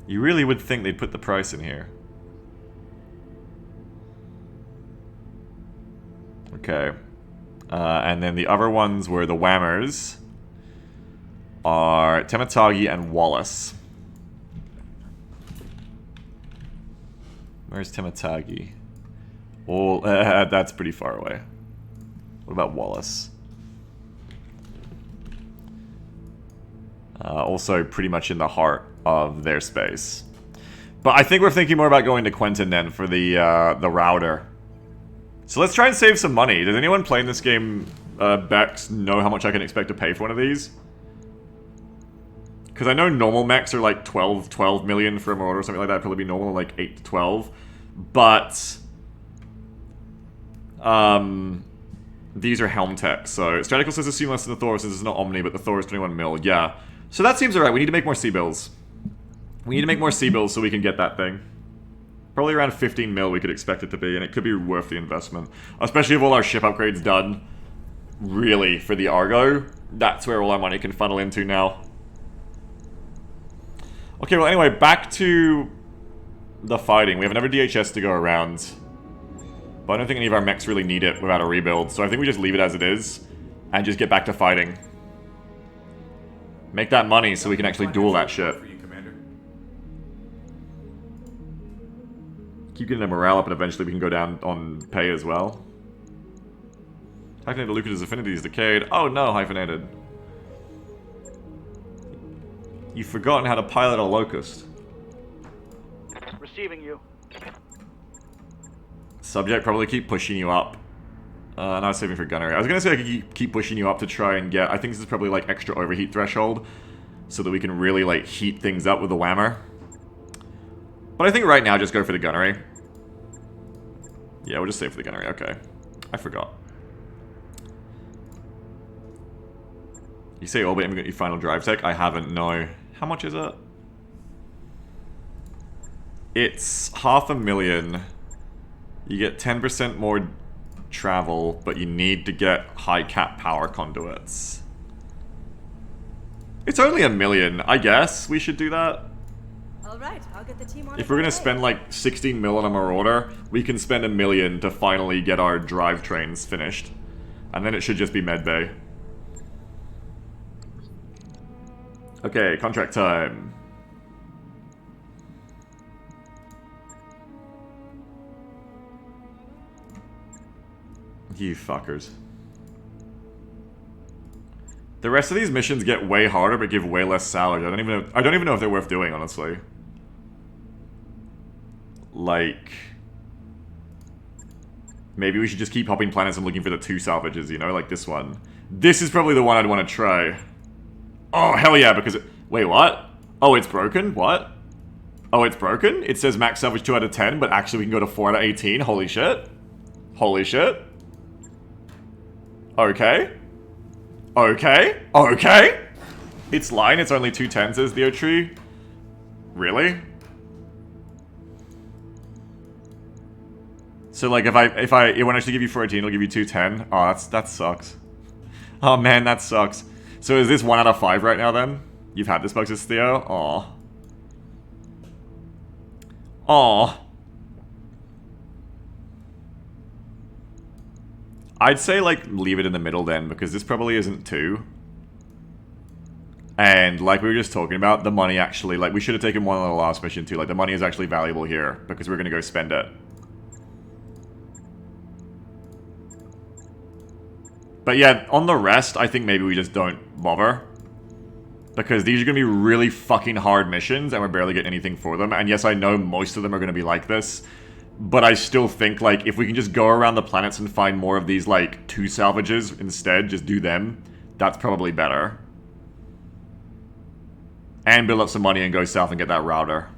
You really would think they'd put the price in here. Okay. And then the other ones were the Whammers. Are Tematagi and Wallace. Where's Tematagi? Well, that's pretty far away. What about Wallace? Also pretty much in the heart of their space. But I think we're thinking more about going to Quentin then for the router. So let's try and save some money. Does anyone playing this game, Bex, know how much I can expect to pay for one of these? Because I know normal mechs are like 12 million for a Marauder or something like that. Probably be normal, like 8 to 12. But these are Helm Tech. So Stratical says assume less than the Thor, since it's not Omni, but the Thor is 21 mil. Yeah. So that seems alright. We need to make more C-bills. We need to make more C-bills so we can get that thing. Probably around 15 mil we could expect it to be, and it could be worth the investment. Especially if all our ship upgrades done. Really, for the Argo, that's where all our money can funnel into now. Okay, well anyway, back to the fighting. We have another DHS to go around. But I don't think any of our mechs really need it without a rebuild, so I think we just leave it as it is, and just get back to fighting. Make that money so we can actually duel that shit. Keep getting the morale up, and eventually we can go down on pay as well. Hyphenated Lucas's affinity is decayed. Oh no, hyphenated. You've forgotten how to pilot a locust. Receiving you. Subject probably keep pushing you up. Now saving for gunnery. I was gonna say I could keep pushing you up to try and get... I think this is probably like extra overheat threshold, so that we can really like heat things up with the whammer. But I think right now just go for the gunnery. Yeah, we'll just save for the gunnery. Okay. I forgot. You say orbit and we got your final drive tech? I haven't, no. How much is it? It's 500,000. You get 10% more travel, but you need to get high cap power conduits. It's only 1 million. I guess we should do that. Alright, I'll get the team on. If we're gonna spend like 16 mil on a Marauder, we can spend 1 million to finally get our drivetrains finished. And then it should just be medbay. Okay, contract time. You fuckers. The rest of these missions get way harder but give way less salvage. I don't even know if they're worth doing, honestly. Like, maybe we should just keep hopping planets and looking for the 2 salvages, you know, like this one. This is probably the one I'd want to try. Oh, hell yeah, because wait, what? Oh, it's broken? What? Oh, it's broken? It says max salvage 2 out of 10, but actually we can go to 4 out of 18? Holy shit. Holy shit. Okay. Okay. Okay. It's lying, it's only 210, says the tree. Really? So like if it won't actually give you 14, it'll give you 210. Oh, that sucks. Oh man, that sucks. So is this 1 out of 5 right now then? You've had this bug, says Theo? Aw. Aw. I'd say like leave it in the middle then, because this probably isn't 2. And like we were just talking about, the money actually, like we should have taken one on the last mission too. Like the money is actually valuable here, because we're gonna go spend it. But yeah, on the rest, I think maybe we just don't bother. Because these are going to be really fucking hard missions, and we're barely getting anything for them. And yes, I know most of them are going to be like this. But I still think, like, if we can just go around the planets and find more of these, like, 2 salvages instead, just do them, that's probably better. And build up some money and go south and get that router.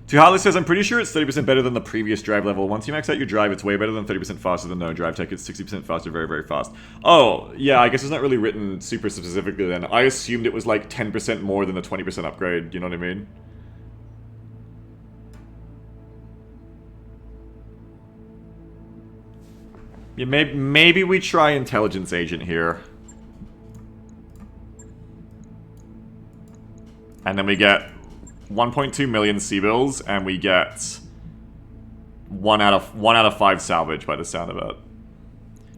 Tuhala says, I'm pretty sure it's 30% better than the previous drive level. Once you max out your drive, it's way better than 30% faster than no drive tech. It's 60% faster, very, very fast. Oh, yeah, I guess it's not really written super specifically then. I assumed it was like 10% more than the 20% upgrade, you know what I mean? Yeah, maybe we try Intelligence Agent here. And then we get 1.2 million C-bills, and we get 1 out of 5 salvage by the sound of it.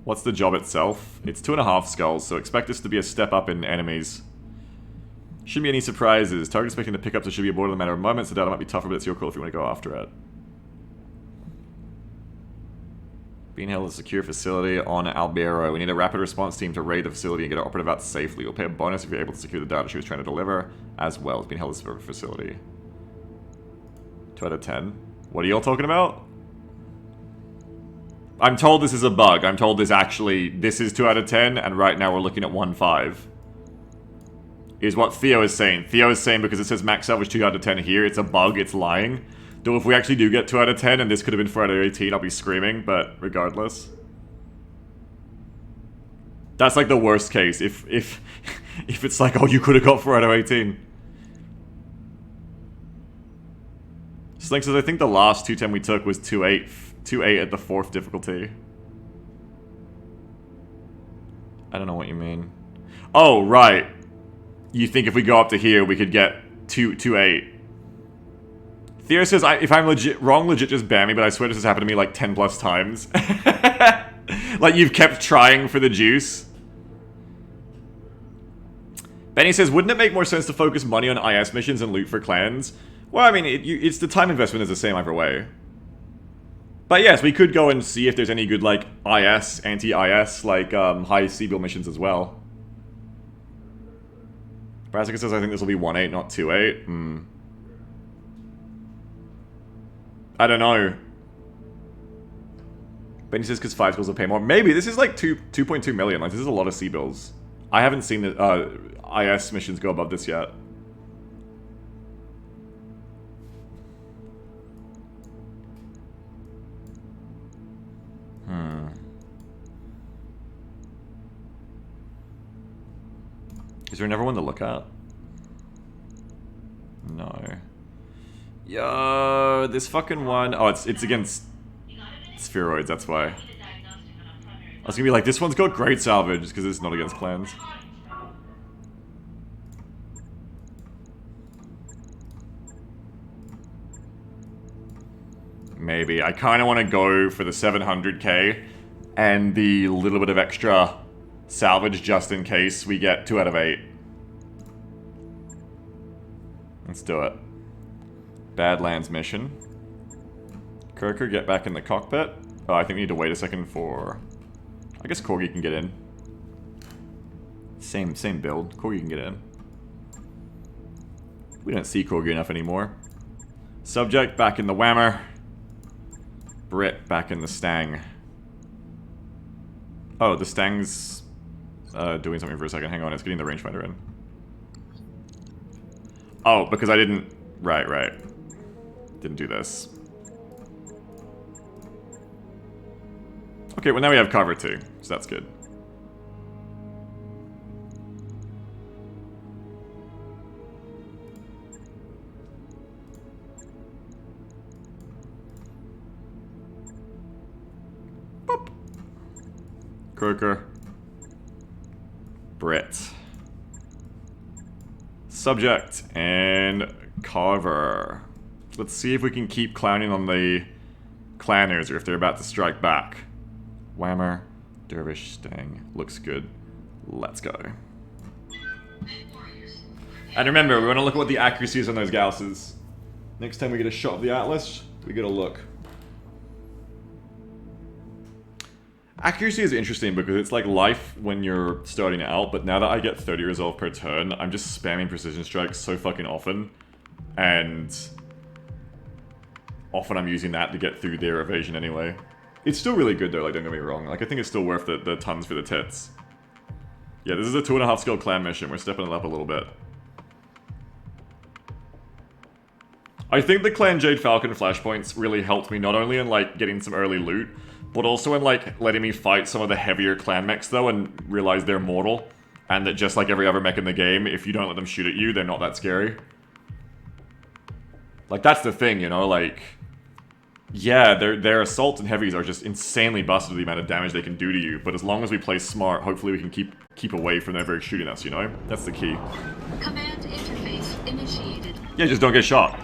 What's the job itself? It's 2.5 skulls, so expect this to be a step up in enemies. Shouldn't be any surprises. Target expecting to pick up, so should be aboard in a matter of moments. The data might be tougher, but it's your call if you want to go after it. Being held a secure facility on Albero. We need a rapid response team to raid the facility and get our operative out safely. You'll pay a bonus if you're able to secure the data she was trying to deliver, as well as being held as a facility. 2 out of 10. What are y'all talking about? I'm told this is a bug. I'm told this is 2 out of 10, and right now we're looking at 1.5. Is what Theo is saying. Theo is saying because it says max salvage 2 out of 10 here, it's a bug, it's lying. Though if we actually do get 2 out of 10, and this could have been 4 out of 18, I'll be screaming, but regardless. That's like the worst case, if it's like, oh, you could have got 4 out of 18. Slink says, I think the last 210 we took was 2.8 at the 4th difficulty. I don't know what you mean. Oh, right. You think if we go up to here, we could get 2.8. Theo says, if I'm legit wrong, legit just ban me, but I swear this has happened to me like 10 plus times. Like you've kept trying for the juice. Benny says, wouldn't it make more sense to focus money on IS missions and loot for clans? Well, I mean, it's the time investment is the same either way. But yes, we could go and see if there's any good, like, IS, anti-IS, like, high Seabill missions as well. Brassica says, I think this will be 1.8, not 2.8. I don't know. Benny says, because 5 schools will pay more. Maybe, this is like 2.2 million, like, this is a lot of Seabills. I haven't seen the IS missions go above this yet. Is there another one to look at? No. Yo, this fucking one. Oh, it's against spheroids, that's why. I was gonna be like, this one's got great salvage, because it's not against clans. Maybe. I kind of want to go for the 700k and the little bit of extra salvage just in case we get 2 out of 8. Let's do it. Badlands mission. Kirker, get back in the cockpit. Oh, I think we need to wait a second for... I guess Corgi can get in. Same build. Corgi can get in. We don't see Corgi enough anymore. Subject, back in the Whammer. Brit, back in the Stang. Oh, the Stang's doing something for a second. Hang on, it's getting the rangefinder in. Oh, because I didn't... Right. Didn't do this. Okay, well now we have cover too, so that's good. Boop. Croaker. Brit. Subject. And Carver. Let's see if we can keep clowning on the clanners or if they're about to strike back. Whammer, Dervish, Stang. Looks good. Let's go. And remember, we want to look at what the accuracy is on those Gausses. Next time we get a shot of the Atlas, we get a look. Accuracy is interesting because it's like life when you're starting out, but now that I get 30 resolve per turn, I'm just spamming precision strikes so fucking often. And often I'm using that to get through their evasion anyway. It's still really good though, like don't get me wrong. Like I think it's still worth the tons for the tits. Yeah, this is a 2.5 skill clan mission. We're stepping it up a little bit. I think the Clan Jade Falcon flashpoints really helped me not only in like getting some early loot, but also in like letting me fight some of the heavier clan mechs though and realize they're mortal. And that just like every other mech in the game, if you don't let them shoot at you, they're not that scary. Like that's the thing, you know, like... Yeah, their assaults and heavies are just insanely busted with the amount of damage they can do to you, but as long as we play smart, hopefully we can keep away from them shooting us, you know? That's the key. Command interface initiated. Yeah, just don't get shot.